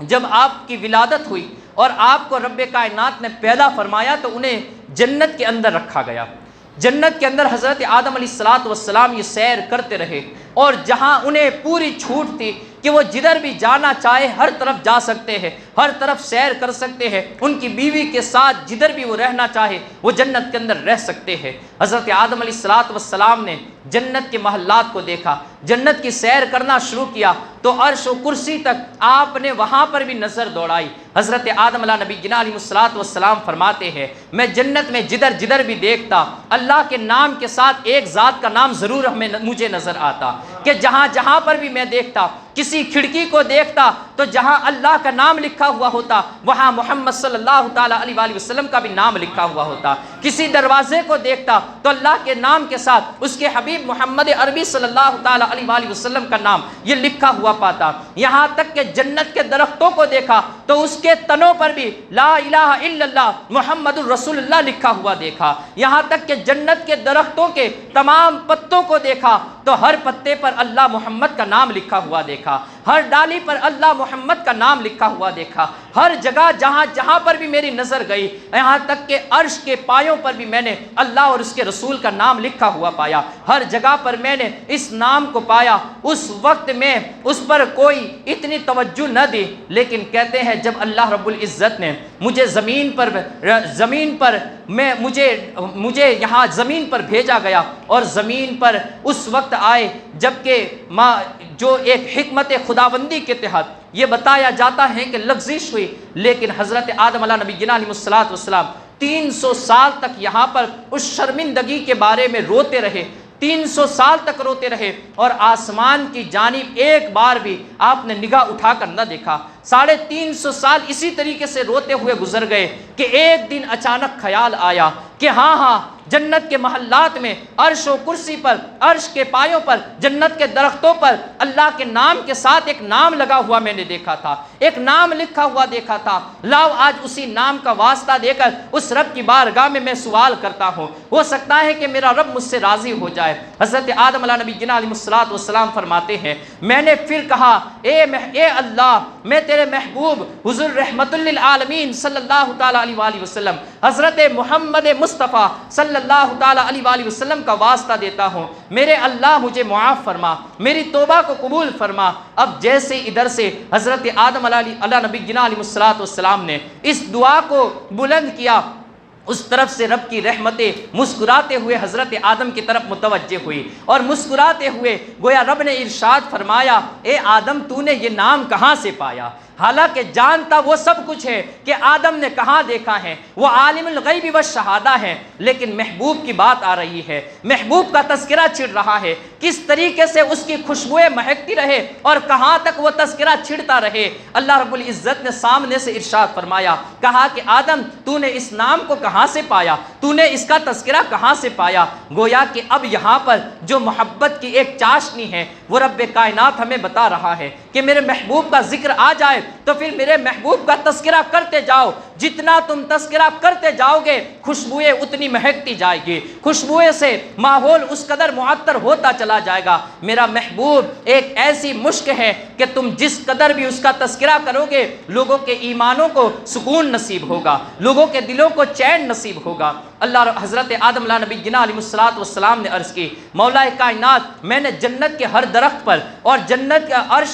جب آپ کی ولادت ہوئی اور آپ کو رب کائنات نے پیدا فرمایا تو انہیں جنت کے اندر رکھا گیا۔ جنت کے اندر حضرت آدم علیہ السلام یہ سیر کرتے رہے، اور جہاں انہیں پوری چھوٹ تھی کہ وہ جدھر بھی جانا چاہے ہر طرف جا سکتے ہیں، ہر طرف سیر کر سکتے ہیں، ان کی بیوی کے ساتھ جدھر بھی وہ رہنا چاہے وہ جنت کے اندر رہ سکتے ہیں۔ حضرت آدم علیہ السلام نے جنت کے محلات کو دیکھا، جنت کی سیر کرنا شروع کیا تو عرش و کرسی تک آپ نے وہاں پر بھی نظر دوڑائی۔ حضرت آدم علیہ نبینا علیہ السلام فرماتے ہیں میں جنت میں جدھر جدھر بھی دیکھتا اللہ کے نام کے ساتھ ایک ذات کا نام ضرور مجھے نظر آتا، کہ جہاں جہاں پر بھی میں دیکھتا، کسی کھڑکی کو دیکھتا تو جہاں اللہ کا نام لکھا ہوا ہوتا وہاں محمد صلی اللہ تعالیٰ علیہ وآلہ وسلم کا بھی نام لکھا ہوا ہوتا، کسی دروازے کو دیکھتا تو اللہ کے نام کے ساتھ اس کے حبیب محمد عربی صلی اللہ تعالیٰ علیہ وآلہ وسلم کا نام یہ لکھا ہوا پاتا۔ یہاں تک کہ جنت کے درختوں کو دیکھا تو اس کے تنوں پر بھی لا الہ الا اللہ محمد الرسول اللہ لکھا ہوا دیکھا۔ یہاں تک کہ جنت کے درختوں کے تمام پتوں کو دیکھا تو ہر پتے پر اللہ محمد کا نام لکھا ہوا دیکھا، ہر ڈالی پر اللہ محمد کا نام لکھا ہوا دیکھا۔ ہر جگہ جہاں جہاں پر بھی میری نظر گئی، یہاں تک کہ عرش کے پایوں پر بھی میں نے اللہ اور اس کے رسول کا نام لکھا ہوا پایا۔ ہر جگہ پر میں نے اس نام کو پایا۔ اس وقت میں اس پر کوئی اتنی توجہ نہ دی، لیکن کہتے ہیں جب اللہ رب العزت نے مجھے مجھے یہاں زمین پر بھیجا گیا، اور زمین پر اس وقت آئے جبکہ جو ایک حکمت خداوندی کے تحت یہ بتایا جاتا ہے کہ لغزش ہوئی، لیکن حضرت آدم علیہ نبینا علیہ السلام 300 سال تک یہاں پر اس شرمندگی کے بارے میں روتے رہے، 300 سال تک روتے رہے، اور آسمان کی جانب ایک بار بھی آپ نے نگاہ اٹھا کر نہ دیکھا۔ 350 سال اسی طریقے سے روتے ہوئے گزر گئے کہ ایک دن اچانک خیال آیا کہ ہاں جنت کے محلات میں عرش و کرسی پر، عرش کے پایوں پر، جنت کے درختوں پر اللہ کے نام کے ساتھ ایک نام لگا ہوا میں نے دیکھا تھا، ایک نام لکھا ہوا دیکھا تھا۔ لاؤ آج اسی نام کا واسطہ دے کر اس رب کی بارگاہ میں سوال کرتا ہوں، ہو سکتا ہے کہ میرا رب مجھ سے راضی ہو جائے۔ حضرت آدم علیہ نبینا علیہ السلام فرماتے ہیں میں نے پھر کہا اے اللہ، میں تیرے محبوب حضور رحمت للعالمین صلی اللہ تعالیٰ علیہ وآلہ وسلم حضرت محمد مصطفیٰ صلی اللہ تعالیٰ علیہ وآلہ وسلم کا واسطہ دیتا ہوں، میرے اللہ مجھے معاف فرما، میری توبہ کو قبول فرما۔ اب جیسے ادھر سے حضرت آدم علیہ نبینا علیہ السلام نے اس دعا کو بلند کیا، اس طرف سے رب کی رحمتیں مسکراتے ہوئے حضرت آدم کی طرف متوجہ ہوئی، اور مسکراتے ہوئے گویا رب نے ارشاد فرمایا اے آدم تو نے یہ نام کہاں سے پایا؟ حالانکہ جانتا وہ سب کچھ ہے کہ آدم نے کہاں دیکھا ہے، وہ عالم الغیب والشہادہ ہے، لیکن محبوب کی بات آ رہی ہے، محبوب کا تذکرہ چھڑ رہا ہے، کس طریقے سے اس کی خوشبوئیں مہکتی رہے اور کہاں تک وہ تذکرہ چھڑتا رہے۔ اللہ رب العزت نے سامنے سے ارشاد فرمایا، کہا کہ آدم تو نے اس نام کو کہاں سے پایا، تو نے اس کا تذکرہ کہاں سے پایا؟ گویا کہ اب یہاں پر جو محبت کی ایک چاشنی ہے وہ رب کائنات ہمیں بتا رہا ہے کہ میرے محبوب کا ذکر آ جائے تو پھر میرے محبوب کا تذکرہ کرتے جاؤ، جتنا تم تذکرہ کرتے جاؤ گے خوشبوئیں اتنی مہکتی جائے گی، خوشبوئیں سے ماحول اس قدر معطر ہوتا چلا جائے گا۔ میرا محبوب ایک ایسی مشک ہے کہ تم جس قدر بھی اس کا تذکرہ کرو گے لوگوں کے ایمانوں کو سکون نصیب ہوگا، لوگوں کے دلوں کو چین نصیب ہوگا۔ اللہ حضرت آدم علیہ نبینا علیہ السلام نے عرض کی مولا کائنات میں نے جنت کے ہر درخت پر اور جنت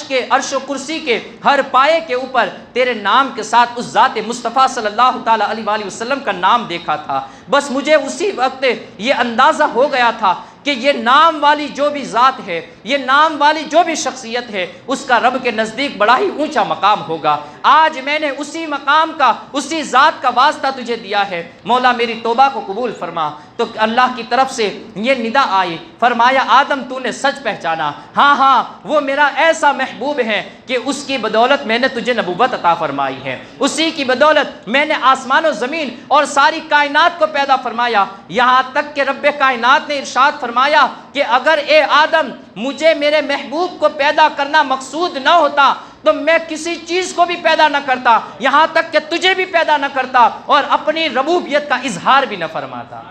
کے عرش و کرسی کے ہر پائے کے اوپر تیرے نام کے ساتھ اس ذات مصطفیٰ صلی اللہ تعالیٰ علیہ وآلہ وسلم کا نام دیکھا تھا، بس مجھے اسی وقت یہ اندازہ ہو گیا تھا کہ یہ نام والی جو بھی ذات ہے، یہ نام والی جو بھی شخصیت ہے اس کا رب کے نزدیک بڑا ہی اونچا مقام ہوگا۔ آج میں نے اسی مقام کا، اسی ذات کا واسطہ تجھے دیا ہے، مولا میری توبہ کو قبول فرما۔ تو اللہ کی طرف سے یہ ندا آئی، فرمایا آدم تو نے سچ پہچانا، ہاں وہ میرا ایسا محبوب ہے کہ اس کی بدولت میں نے تجھے نبوت عطا فرمائی ہے، اسی کی بدولت میں نے آسمان و زمین اور ساری کائنات کو پیدا فرمایا۔ یہاں تک کہ رب کائنات نے ارشاد فرمایا کہ اگر اے آدم مجھے میرے محبوب کو پیدا کرنا مقصود نہ ہوتا تو میں کسی چیز کو بھی پیدا نہ کرتا، یہاں تک کہ تجھے بھی پیدا نہ کرتا اور اپنی ربوبیت کا اظہار بھی نہ فرماتا۔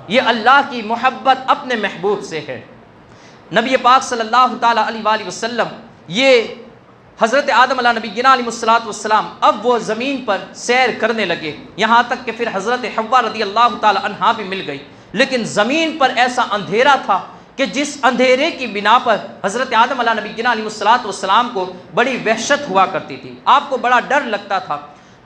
یہ اللہ کی محبت اپنے محبوب سے ہے۔ نبی پاک صلی اللہ تعالیٰ علیہ وآلہ وسلم یہ حضرت آدم علیہ نبینا علیہ السلام اب وہ زمین پر سیر کرنے لگے، یہاں تک کہ پھر حضرت حوا رضی اللہ تعالیٰ عنہا بھی مل گئی، لیکن زمین پر ایسا اندھیرا تھا کہ جس اندھیرے کی بنا پر حضرت آدم علیہ نبینا علیہ السلام کو بڑی وحشت ہوا کرتی تھی، آپ کو بڑا ڈر لگتا تھا۔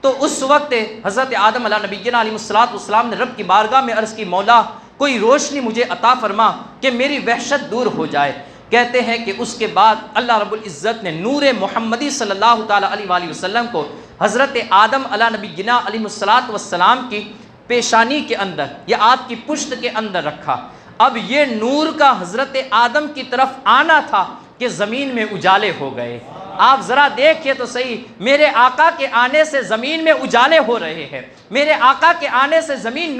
تو اس وقت حضرت آدم علیہ نبینا علیہ السلام نے رب کی بارگاہ میں عرض کی، مولا کوئی روشنی مجھے عطا فرما کہ میری وحشت دور ہو جائے۔ کہتے ہیں کہ اس کے بعد اللہ رب العزت نے نور محمدی صلی اللہ تعالیٰ علیہ وآلہ وسلم کو حضرت آدم علیہ نبینا علیہ السلام کی پیشانی کے اندر یا آپ کی پشت کے اندر رکھا۔ اب یہ نور کا حضرت آدم کی طرف آنا تھا کہ زمین میں اجالے ہو گئے۔ آپ ذرا دیکھیے تو صحیح، میرے آقا کے آنے سے زمین میں اجالے ہو رہے ہیں، میرے آقا کے آنے سے زمین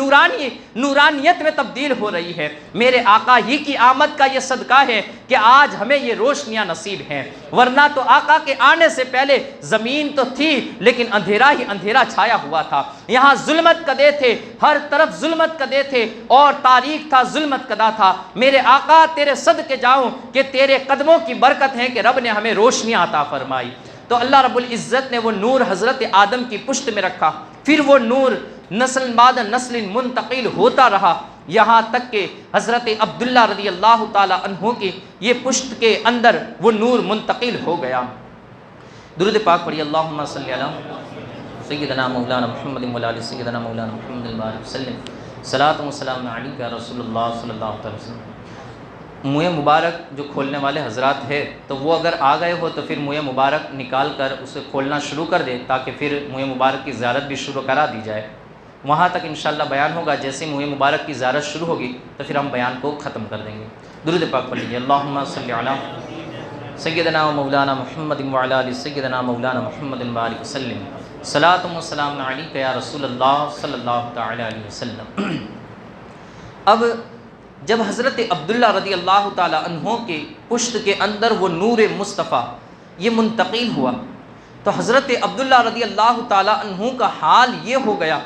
نورانیت میں تبدیل ہو رہی ہے۔ میرے آقا ہی کی آمد کا یہ صدقہ ہے کہ آج ہمیں یہ روشنیاں نصیب ہیں، ورنہ تو آقا کے آنے سے پہلے زمین تو تھی لیکن اندھیرا ہی اندھیرا چھایا ہوا تھا، یہاں ظلمت کدے تھے، ہر طرف ظلمت کدے تھے اور تاریک تھا، ظلمت کدا تھا۔ میرے آقا تیرے صدقے جاؤں کہ تیرے قدموں کی برکت ہے کہ رب نے ہمیں روشنیاں عطا فرمائی۔ تو اللہ رب العزت نے وہ نور حضرت آدم کی پشت میں رکھا، پھر وہ نور نسل بعد نسل منتقل ہوتا رہا، یہاں تک کہ حضرت عبداللہ رضی اللہ تعالی عنہ کی یہ پشت کے اندر وہ نور منتقل ہو گیا۔ درود پاک پڑھی، اللہم صلی علی سیدنا مولانا محمد و علی سیدنا مولانا محمد البارک وسلم، صلاۃ و سلام علیک یا رسول اللہ صلی اللہ علیہ وسلم۔ منہ مبارک جو کھولنے والے حضرات ہے تو وہ اگر آ گئے ہو تو پھر منہ مبارک نکال کر اسے کھولنا شروع کر دے تاکہ پھر منہ مبارک کی زیارت بھی شروع کرا دی جائے۔ وہاں تک انشاءاللہ بیان ہوگا، جیسے منہ مبارک کی زیارت شروع ہوگی تو پھر ہم بیان کو ختم کر دیں گے۔ درود پاک پڑھ لیجیے، اللہم صلی علی سیدنا و مولانا محمد و علی آل سیدنا مولانا محمد بارک وسلم، صلاۃ و سلام علیک یا رسول اللہ صلی اللہ تعالی علیہ وسلم۔ اب جب حضرت عبداللہ رضی اللہ تعالی عنہ کے پشت کے اندر وہ نور مصطفیٰ یہ منتقل ہوا تو حضرت عبداللہ رضی اللہ تعالی عنہ کا حال یہ ہو گیا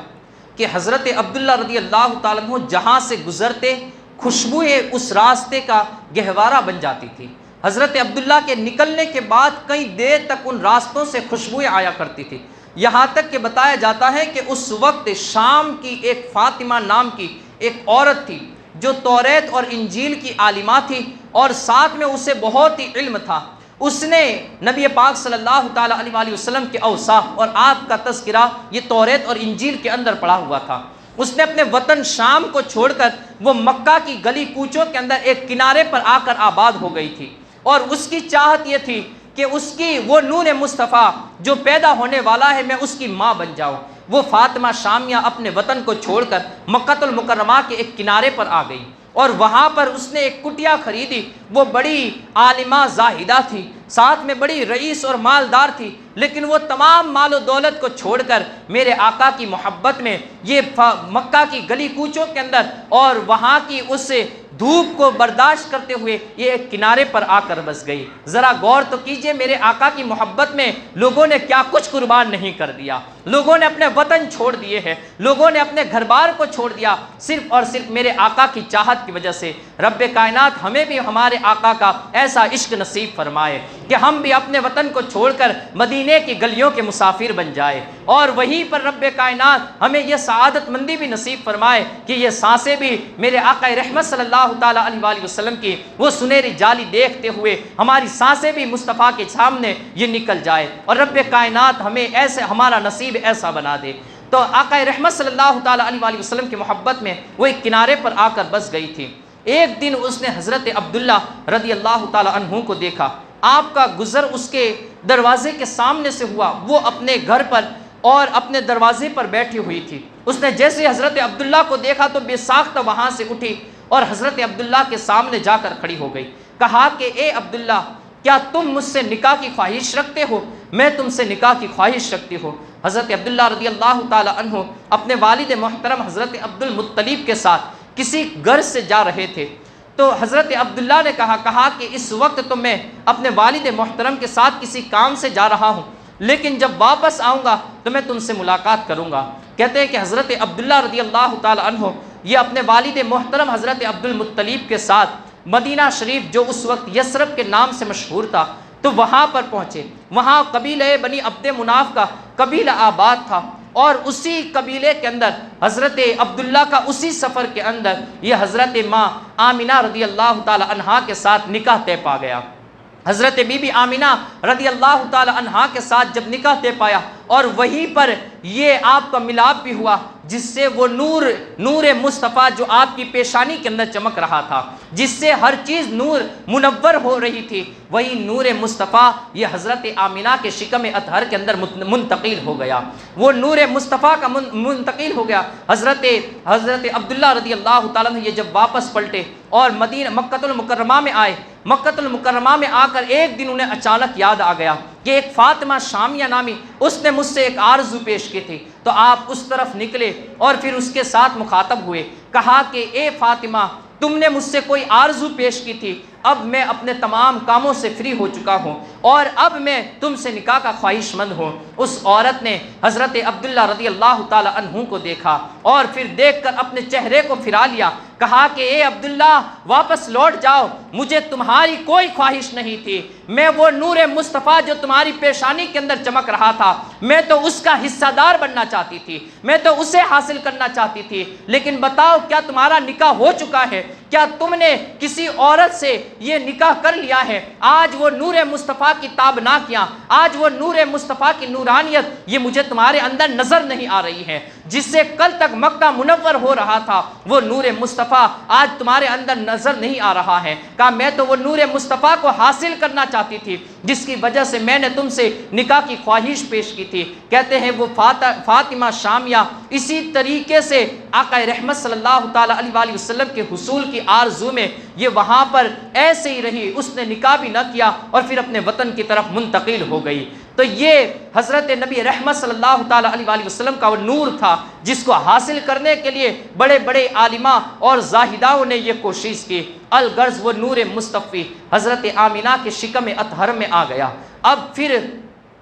کہ حضرت عبداللہ رضی اللہ تعالی عنہ جہاں سے گزرتے خوشبوئیں اس راستے کا گہوارہ بن جاتی تھی۔ حضرت عبداللہ کے نکلنے کے بعد کئی دیر تک ان راستوں سے خوشبوئیں آیا کرتی تھی، یہاں تک کہ بتایا جاتا ہے کہ اس وقت شام کی ایک فاطمہ نام کی ایک عورت تھی جو توریت اور انجیل کی عالمہ تھی اور ساتھ میں اسے بہت ہی علم تھا۔ اس نے نبی پاک صلی اللہ تعالیٰ علیہ وآلہ وسلم کے اوصاف اور آپ کا تذکرہ یہ توریت اور انجیل کے اندر پڑھا ہوا تھا۔ اس نے اپنے وطن شام کو چھوڑ کر وہ مکہ کی گلی کوچوں کے اندر ایک کنارے پر آ کر آباد ہو گئی تھی، اور اس کی چاہت یہ تھی کہ اس کی وہ نور مصطفیٰ جو پیدا ہونے والا ہے میں اس کی ماں بن جاؤں۔ وہ فاطمہ شامیہ اپنے وطن کو چھوڑ کر مکہ المکرمہ کے ایک کنارے پر آ گئی اور وہاں پر اس نے ایک کٹیا خریدی۔ وہ بڑی عالمہ زاہدہ تھی، ساتھ میں بڑی رئیس اور مالدار تھی، لیکن وہ تمام مال و دولت کو چھوڑ کر میرے آقا کی محبت میں یہ مکہ کی گلی کوچوں کے اندر اور وہاں کی اس دھوپ کو برداشت کرتے ہوئے یہ ایک کنارے پر آ کر بس گئی۔ ذرا غور تو کیجئے، میرے آقا کی محبت میں لوگوں نے کیا کچھ قربان نہیں کر دیا، لوگوں نے اپنے وطن چھوڑ دیے ہیں، لوگوں نے اپنے گھر بار کو چھوڑ دیا صرف اور صرف میرے آقا کی چاہت کی وجہ سے۔ رب کائنات ہمیں بھی ہمارے آقا کا ایسا عشق نصیب فرمائے کہ ہم بھی اپنے وطن کو چھوڑ کر مدینے کی گلیوں کے مسافر بن جائے، اور وہیں پر رب کائنات ہمیں یہ سعادت مندی بھی نصیب فرمائے کہ یہ سانسیں بھی میرے آقا رحمت صلی اللہ تعالیٰ علیہ وآلہ وسلم کی وہ سنہری جالی دیکھتے ہوئے ہماری سانسیں بھی مصطفیٰ کے سامنے یہ نکل جائے، اور رب کائنات ہمیں ایسے ہمارا نصیب ایسا بنا دے۔ تو آقا رحمت صلی اللہ تعالیٰ علیہ وآلہ وسلم کی محبت میں وہ ایک کنارے پر آ کر بس گئی تھی۔ ایک دن اس نے حضرت عبداللہ رضی اللہ تعالیٰ عنہ کو دیکھا، آپ کا گزر اس کے دروازے کے سامنے سے ہوا، وہ اپنے گھر پر اور اپنے دروازے پر بیٹھی ہوئی تھی۔ اس نے جیسے حضرت عبداللہ کو دیکھا تو بے ساختہ وہاں سے اٹھی اور حضرت عبداللہ کے سامنے جا کر کھڑی ہو گئی، کہا کہ اے عبداللہ، کیا تم مجھ سے نکاح کی خواہش رکھتے ہو؟ میں تم سے نکاح کی خواہش رکھتی ہوں۔ حضرت عبداللہ رضی اللہ تعالی عنہ اپنے والد محترم حضرت عبد المطلب کے ساتھ کسی غرض سے جا رہے تھے، تو حضرت عبداللہ نے کہا کہ اس وقت تو میں اپنے والد محترم کے ساتھ کسی کام سے جا رہا ہوں، لیکن جب واپس آؤں گا تو میں تم سے ملاقات کروں گا۔ کہتے ہیں کہ حضرت عبداللہ رضی اللہ تعالی عنہ یہ اپنے والد محترم حضرت عبد المطلب کے ساتھ مدینہ شریف جو اس وقت یثرب کے نام سے مشہور تھا، تو وہاں پر پہنچے۔ وہاں قبیلہ بنی عبد مناف کا قبیلہ آباد تھا، اور اسی قبیلے کے اندر حضرت عبداللہ کا اسی سفر کے اندر یہ حضرت ماں آمنہ رضی اللہ تعالی عنہا کے ساتھ نکاح طے پا گیا۔ حضرت بی بی آمنہ رضی اللہ تعالی عنہا کے ساتھ جب نکاح طے پایا، اور وہیں پر یہ آپ کا ملاپ بھی ہوا، جس سے وہ نور مصطفیٰ جو آپ کی پیشانی کے اندر چمک رہا تھا، جس سے ہر چیز نور منور ہو رہی تھی، وہی نور مصطفیٰ یہ حضرت آمنہ کے شکم اطہر کے اندر منتقل ہو گیا۔ وہ نور مصطفیٰ کا منتقل ہو گیا۔ حضرت عبداللہ رضی اللہ تعالیٰ عنہ یہ جب واپس پلٹے اور مکہ المکرمہ میں آئے، مکہ المکرمہ میں آ کر ایک دن انہیں اچانک یاد آ گیا کہ ایک فاطمہ شامیہ نامی اس نے مجھ سے ایک آرزو پیش کی تھی، تو آپ اس طرف نکلے اور پھر اس کے ساتھ مخاطب ہوئے، کہا کہ اے فاطمہ، تم نے مجھ سے کوئی آرزو پیش کی تھی، اب میں اپنے تمام کاموں سے فری ہو چکا ہوں اور اب میں تم سے نکاح کا خواہش مند ہوں۔ اس عورت نے حضرت عبداللہ رضی اللہ تعالی عنہ کو دیکھا اور پھر دیکھ کر اپنے چہرے کو پھرا لیا، کہا کہ اے عبداللہ واپس لوٹ جاؤ، مجھے تمہاری کوئی خواہش نہیں تھی، میں وہ نور مصطفیٰ جو تمہاری پیشانی کے اندر چمک رہا تھا، میں تو اس کا حصہ دار بننا چاہتی تھی، میں تو اسے حاصل کرنا چاہتی تھی، لیکن بتاؤ کیا تمہارا نکاح ہو چکا ہے؟ کیا تم نے کسی عورت سے یہ نکاح کر لیا ہے؟ آج وہ نور مصطفیٰ کی تابناکیاں، آج وہ نور مصطفیٰ کی نورانیت یہ مجھے تمہارے اندر نظر نہیں آ رہی ہے، جس سے کل تک مکہ منور ہو رہا تھا، وہ نور مصطفیٰ آج تمہارے اندر نظر نہیں آ رہا ہے۔ کہا میں تو وہ نور مصطفیٰ کو حاصل کرنا چاہتی تھی، جس کی وجہ سے میں نے تم سے نکاح کی خواہش پیش کی تھی۔ کہتے ہیں وہ فاطمہ شامیہ اسی طریقے سے آقا رحمت صلی اللہ تعالیٰ علیہ وسلم کے حصول کی آرزو میں یہ وہاں پر ایسے ہی رہی، اس نے نکاح بھی نہ کیا اور پھر اپنے وطن کی طرف منتقل ہو گئی۔ تو یہ حضرت نبی رحمت صلی اللہ تعالیٰ علیہ وسلم کا وہ نور تھا، جس کو حاصل کرنے کے لیے بڑے بڑے عالمہ اور زاہداؤں نے یہ کوشش کی۔ الغرض وہ نور مصطفی حضرت آمنہ کے شکم اطہر میں آ گیا۔ اب پھر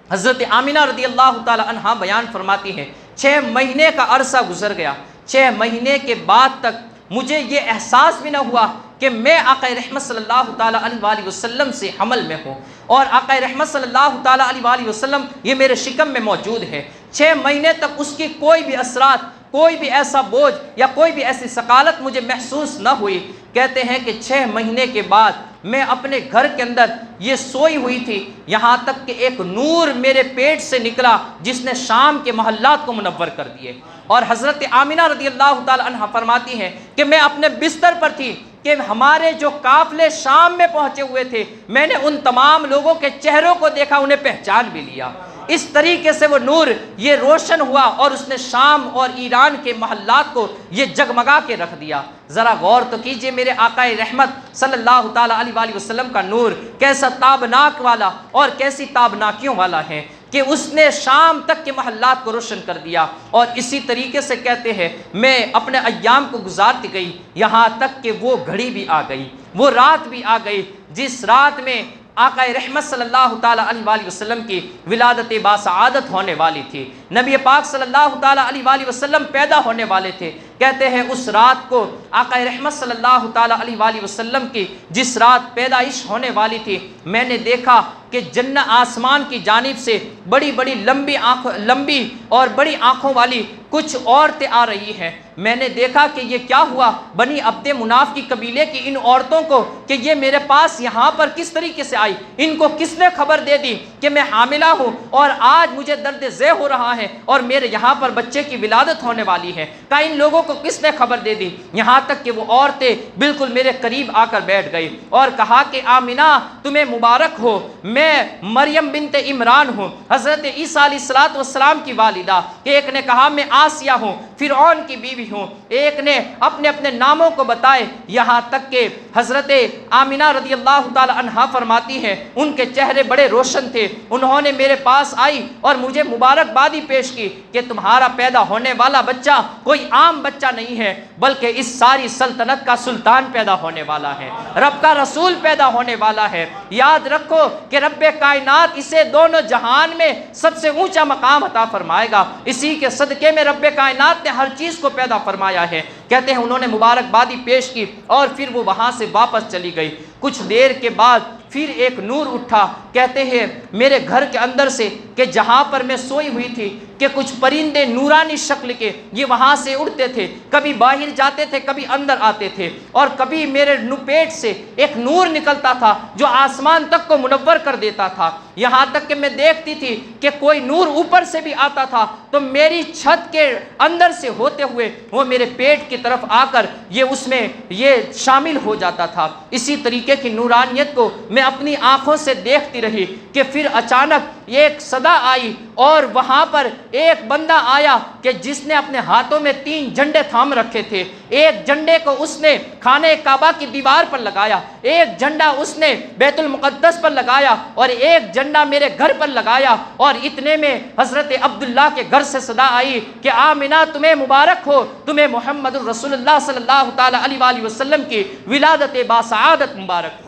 حضرت آمنہ رضی اللہ تعالیٰ عنہا بیان فرماتی ہے 6 مہینے کا عرصہ گزر گیا، 6 مہینے کے بعد تک مجھے یہ احساس بھی نہ ہوا کہ میں آقا رحمت صلی اللہ تعالیٰ علیہ وسلم سے حمل میں ہوں، اور آقا رحمت صلی اللہ تعالیٰ علیہ وسلم یہ میرے شکم میں موجود ہے۔ 6 مہینے تک اس کی کوئی بھی اثرات، کوئی بھی ایسا بوجھ یا کوئی بھی ایسی ثقالت مجھے محسوس نہ ہوئی۔ کہتے ہیں کہ 6 مہینے کے بعد میں اپنے گھر کے اندر یہ سوئی ہوئی تھی، یہاں تک کہ ایک نور میرے پیٹ سے نکلا جس نے شام کے محلات کو منور کر دیے۔ اور حضرت آمنہ رضی اللہ تعالی عنہ فرماتی ہے کہ میں اپنے بستر پر تھی کہ ہمارے جو قافلے شام میں پہنچے ہوئے تھے، میں نے ان تمام لوگوں کے چہروں کو دیکھا، انہیں پہچان بھی لیا۔ اس طریقے سے وہ نور یہ روشن ہوا اور اس نے شام اور ایران کے محلات کو یہ جگمگا کے رکھ دیا۔ ذرا غور تو کیجئے میرے آقا رحمت صلی اللہ تعالیٰ علیہ وسلم کا نور کیسا تابناک والا اور کیسی تابناکیوں والا ہے کہ اس نے شام تک کے محلات کو روشن کر دیا۔ اور اسی طریقے سے کہتے ہیں میں اپنے ایام کو گزارتی گئی، یہاں تک کہ وہ گھڑی بھی آ گئی، وہ رات بھی آ گئی جس رات میں آقا رحمت صلی اللہ تعالیٰ علیہ وسلم کی ولادت باسعادت ہونے والی تھی، نبی پاک صلی اللہ تعالیٰ علیہ وسلم پیدا ہونے والے تھے۔ کہتے ہیں اس رات کو آقا رحمت صلی اللہ تعالیٰ علیہ وسلم کی جس رات پیدائش ہونے والی تھی، میں نے دیکھا کہ جنت آسمان کی جانب سے بڑی بڑی لمبی اور بڑی آنکھوں والی کچھ عورتیں آ رہی ہیں۔ میں نے دیکھا کہ یہ کیا ہوا، بنی عبد مناف کی قبیلے کی ان عورتوں کو کہ یہ میرے پاس یہاں پر کس طریقے سے آئی، ان کو کس نے خبر دے دی کہ میں حاملہ ہوں اور آج مجھے درد ذہ ہو رہا ہے اور میرے یہاں پر بچے کی ولادت ہونے والی ہے، کہ ان لوگوں کو کس نے خبر دے دی؟ یہاں تک کہ وہ عورتیں بالکل میرے قریب آ کر بیٹھ گئی اور کہا کہ آمنہ تمہیں مبارک ہو، میں مریم بنت عمران ہوں، حضرت عیسیٰ علیہ السلام کی والدہ۔ ایک نے کہا میں آسیہ ہوں، فرعون کی بیوی ہوں، ایک نے اپنے اپنے ناموں کو بتائے، یہاں تک کہ حضرت آمنہ رضی اللہ تعالی عنہا فرماتی ہے ان کے چہرے بڑے روشن تھے، انہوں نے میرے پاس آئی اور مجھے مبارکبادی پیش کی کہ تمہارا پیدا ہونے والا بچہ کوئی عام بچہ نہیں ہے، بلکہ اس ساری سلطنت کا سلطان پیدا ہونے والا ہے، رب کا رسول پیدا ہونے والا ہے۔ یاد رکھو کہ رب کائنات اسے دونوں جہان میں سب سے اونچا مقام عطا فرمائے گا، اسی کے صدقے میں رب کائنات نے ہر چیز کو پیدا فرمایا ہے۔ کہتے ہیں انہوں نے مبارکبادی پیش کی اور پھر وہ وہاں سے واپس چلی گئی۔ کچھ دیر کے بعد پھر ایک نور اٹھا، کہتے ہیں میرے گھر کے اندر سے کہ جہاں پر میں سوئی ہوئی تھی کہ کچھ پرندے نورانی شکل کے یہ وہاں سے اڑتے تھے، کبھی باہر جاتے تھے کبھی اندر آتے تھے، اور کبھی میرے پیٹ سے ایک نور نکلتا تھا جو آسمان تک کو منور کر دیتا تھا، یہاں تک کہ میں دیکھتی تھی کہ کوئی نور اوپر سے بھی آتا تھا تو میری چھت کے اندر سے ہوتے ہوئے وہ میرے پیٹ کی طرف آ کر یہ اس میں یہ شامل ہو جاتا تھا۔ اسی طریقے کی نورانیت کو میں اپنی آنکھوں سے دیکھتی رہی کہ پھر اچانک ایک صدا آئی اور وہاں پر ایک بندہ آیا کہ جس نے اپنے ہاتھوں میں 3 جھنڈے تھام رکھے تھے۔ ایک جھنڈے کو اس نے خانہ کعبہ کی دیوار پر لگایا، ایک جھنڈا اس نے بیت المقدس پر لگایا اور ایک جھنڈا میرے گھر پر لگایا، اور اتنے میں حضرت عبداللہ کے گھر سے صدا آئی کہ آمنہ تمہیں مبارک ہو، تمہیں محمد الرسول اللہ صلی اللہ تعالی علیہ وآلہ وسلم کی ولادت باسعادت مبارک ہو۔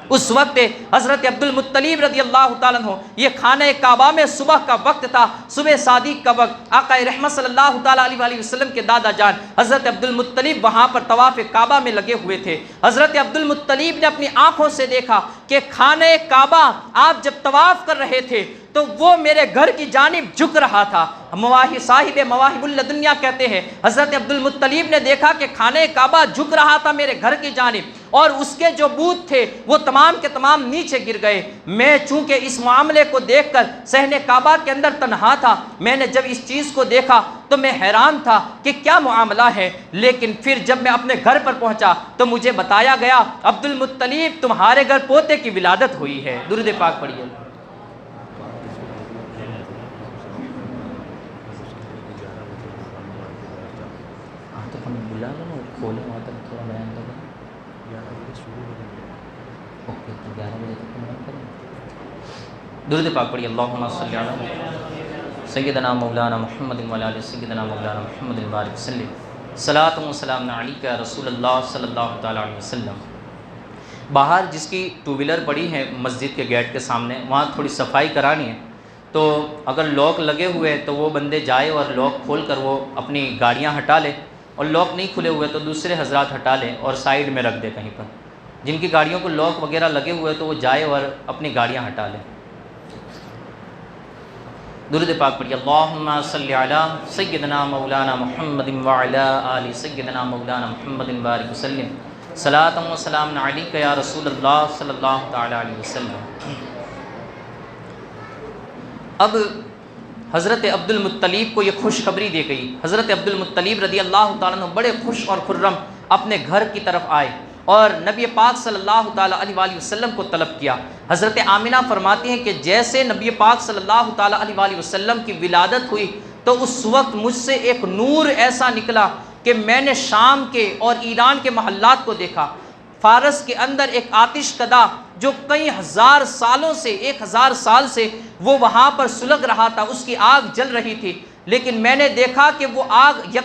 اس وقت حضرت عبد المطلب رضی اللہ تعالیٰ عنہ، یہ خانہ کعبہ میں صبح کا وقت تھا، صبح صادق کا وقت، آقا رحمت صلی اللہ تعالیٰ علیہ وآلہ وسلم کے دادا جان حضرت عبد المطلب وہاں پر طواف کعبہ میں لگے ہوئے تھے۔ حضرت عبد المطلب نے اپنی آنکھوں سے دیکھا کہ خانہ کعبہ آپ جب طواف کر رہے تھے تو وہ میرے گھر کی جانب جھک رہا تھا۔ صاحب مواہب اللدنیہ کہتے ہیں حضرت عبد المطلب نے دیکھا کہ خانہ کعبہ جھک رہا تھا میرے گھر کی جانب، اور اس کے جو بت تھے وہ تمام کے تمام نیچے گر گئے۔ میں چونکہ اس معاملے کو دیکھ کر صحن کعبہ کے اندر تنہا تھا، میں نے جب اس چیز کو دیکھا تو میں حیران تھا کہ کیا معاملہ ہے، لیکن پھر جب میں اپنے گھر پر پہنچا تو مجھے بتایا گیا عبد المطلب تمہارے گھر پوتے کی ولادت ہوئی ہے۔ درود پاک پڑھیے۔ درود پاک پڑھیے۔ اللہم صلی علی سیدنا مولانا محمد و علی سیدنا مولانا محمد وبارک وسلم۔ صلاۃ و سلام علیک یا رسول اللہ صلی اللہ تعالیٰ علیہ وسلم۔ باہر جس کی 2 ویلر پڑی ہے مسجد کے گیٹ کے سامنے، وہاں تھوڑی صفائی کرانی ہے، تو اگر لاک لگے ہوئے تو وہ بندے جائے اور لاک کھول کر وہ اپنی گاڑیاں ہٹا لے، اور لاک نہیں کھلے ہوئے تو دوسرے حضرات ہٹا لیں اور سائیڈ میں رکھ دے کہیں پر۔ جن کی گاڑیوں کو لاک وغیرہ لگے ہوئے تو وہ جائے اور اپنی گاڑیاں ہٹا لیں۔ درود پاک پڑھیے۔ اللہم صلی علی سیدنا مولانا محمد وعلی آل سیدنا مولانا محمد وبارک وسلم۔ صلاۃ و سلام علیک یا رسول اللہ صلی اللہ تعالی علیہ وسلم۔ اب حضرت عبد المطلب کو یہ خوشخبری دی گئی۔ حضرت عبد المطلب رضی اللہ تعالیٰ عنہ بڑے خوش اور خرم اپنے گھر کی طرف آئے اور نبی پاک صلی اللہ تعالیٰ علیہ وآلہ وسلم کو طلب کیا۔ حضرت آمنہ فرماتی ہیں کہ جیسے نبی پاک صلی اللہ تعالیٰ علیہ وآلہ وسلم کی ولادت ہوئی تو اس وقت مجھ سے ایک نور ایسا نکلا کہ میں نے شام کے اور ایران کے محلات کو دیکھا۔ فارس کے اندر ایک آتش کدہ جو کئی ہزار سالوں سے 1000 سال سے وہ وہاں پر سلگ رہا تھا، اس کی آگ جل رہی تھی، لیکن میں نے دیکھا کہ وہ آگ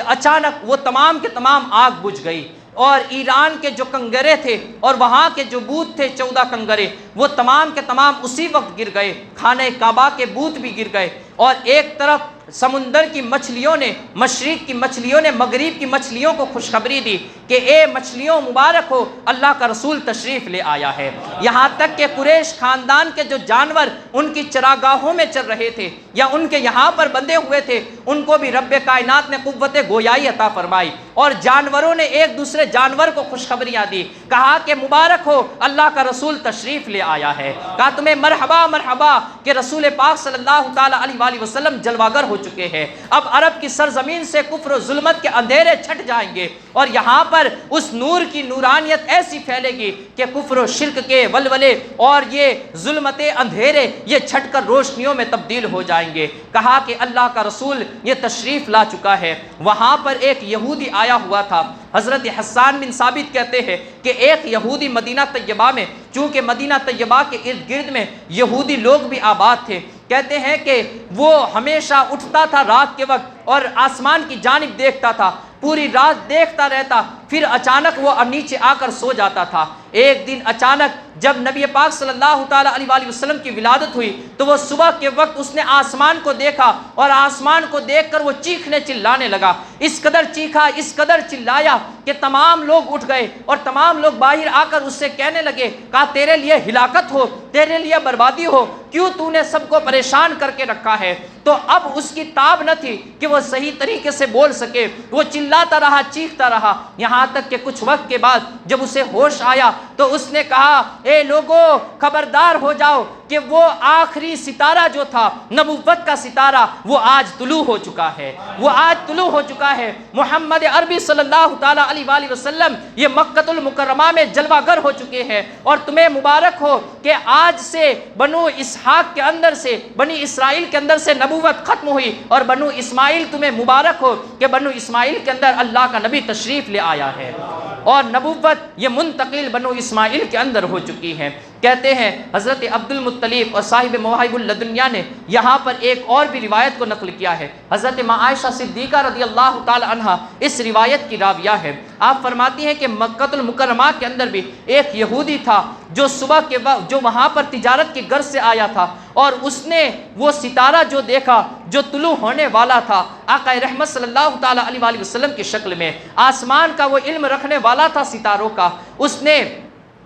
اچانک وہ تمام کے تمام آگ بجھ گئی، اور ایران کے جو کنگرے تھے اور وہاں کے جو بت تھے 14 کنگرے وہ تمام کے تمام اسی وقت گر گئے، خانہ کعبہ کے بت بھی گر گئے، اور ایک طرف سمندر کی مچھلیوں نے، مشرق کی مچھلیوں نے مغرب کی مچھلیوں کو خوشخبری دی کہ اے مچھلیوں مبارک ہو، اللہ کا رسول تشریف لے آیا ہے۔ یہاں تک کہ قریش خاندان کے جو جانور ان کی چراگاہوں میں چل رہے تھے یا ان کے یہاں پر بندھے ہوئے تھے، ان کو بھی رب کائنات نے قوت گویائی عطا فرمائی، اور جانوروں نے ایک دوسرے جانور کو خوشخبریاں دی، کہا کہ مبارک ہو، اللہ کا رسول تشریف لے آیا ہے، کہا تمہیں مرحبا مرحبا کہ رسول پاک صلی اللہ تعالیٰ علیہ وآلہ وسلم جلواگر ہو چکے ہیں۔ اب عرب کی سرزمین سے کفر و ظلمت کے اندھیرے چھٹ جائیں گے، اور یہاں پر اس نور کی نورانیت ایسی پھیلے گی کہ کفر و شرک کے ولولے اور یہ ظلمت اندھیرے یہ چھٹ کر روشنیوں میں تبدیل ہو جائیں گے۔ کہا کہ اللہ کا رسول یہ تشریف لا چکا ہے۔ وہاں پر ایک یہودی آیا ہوا تھا، حضرت حسان بن ثابت کہتے ہیں کہ ایک یہودی مدینہ طیبہ میں چونکہ مدینہ طیبہ کے ارد گرد میں یہودی لوگ بھی آباد تھے، کہتے ہیں کہ وہ ہمیشہ اٹھتا تھا رات کے وقت اور آسمان کی جانب دیکھتا تھا، پوری رات دیکھتا رہتا، پھر اچانک وہ نیچے آ کر سو جاتا تھا۔ ایک دن اچانک جب نبی پاک صلی اللہ تعالیٰ علیہ وآلہ وسلم کی ولادت ہوئی تو وہ صبح کے وقت اس نے آسمان کو دیکھا اور آسمان کو دیکھ کر وہ چیخنے چلانے لگا، اس قدر چیخا، اس قدر چلایا کہ تمام لوگ اٹھ گئے اور تمام لوگ باہر آ کر اس سے کہنے لگے، کہا تیرے لیے ہلاکت ہو، تیرے لیے بربادی ہو، کیوں تو نے سب کو پریشان کر کے رکھا ہے؟ تو اب اس کی تاب نہ تھی کہ وہ صحیح طریقے سے بول سکے، وہ چلاتا رہا، چیختا رہا، یہاں تک کہ کچھ وقت کے بعد جب اسے ہوش آیا تو اس نے کہا، اے لوگو خبردار ہو جاؤ کہ وہ آخری ستارہ جو تھا، نبوت کا ستارہ، وہ آج طلوع ہو چکا ہے، وہ آج طلوع ہو چکا ہے۔ محمد عربی صلی اللہ تعالیٰ علیہ وآلہ وسلم یہ مکہ المکرمہ میں جلوہ گر ہو چکے ہیں، اور تمہیں مبارک ہو کہ آج سے بنو اسحاق کے اندر سے، بنی اسرائیل کے اندر سے نبوت ختم ہوئی، اور بنو اسماعیل تمہیں مبارک ہو کہ بنو اسماعیل کے اندر اللہ کا نبی تشریف لے آیا ہے، اور نبوت یہ منتقل بنو اسماعیل کے اندر ہو چکی ہے۔ کہتے ہیں حضرت عبد المطلب اور صاحب مواہب اللدنیہ نے یہاں پر ایک اور بھی روایت کو نقل کیا ہے۔ حضرت ماں عائشہ صدیقہ رضی اللہ تعالی عنہ اس روایت کی راویہ ہے۔ آپ فرماتی ہیں کہ مکہ المکرمہ کے اندر بھی ایک یہودی تھا جو صبح کے وقت جو وہاں پر تجارت کی غرض سے آیا تھا، اور اس نے وہ ستارہ جو دیکھا جو طلوع ہونے والا تھا، آقا رحمت صلی اللہ تعالیٰ علیہ وآلہ وسلم کی شکل میں، آسمان کا وہ علم رکھنے والا تھا ستاروں کا، اس نے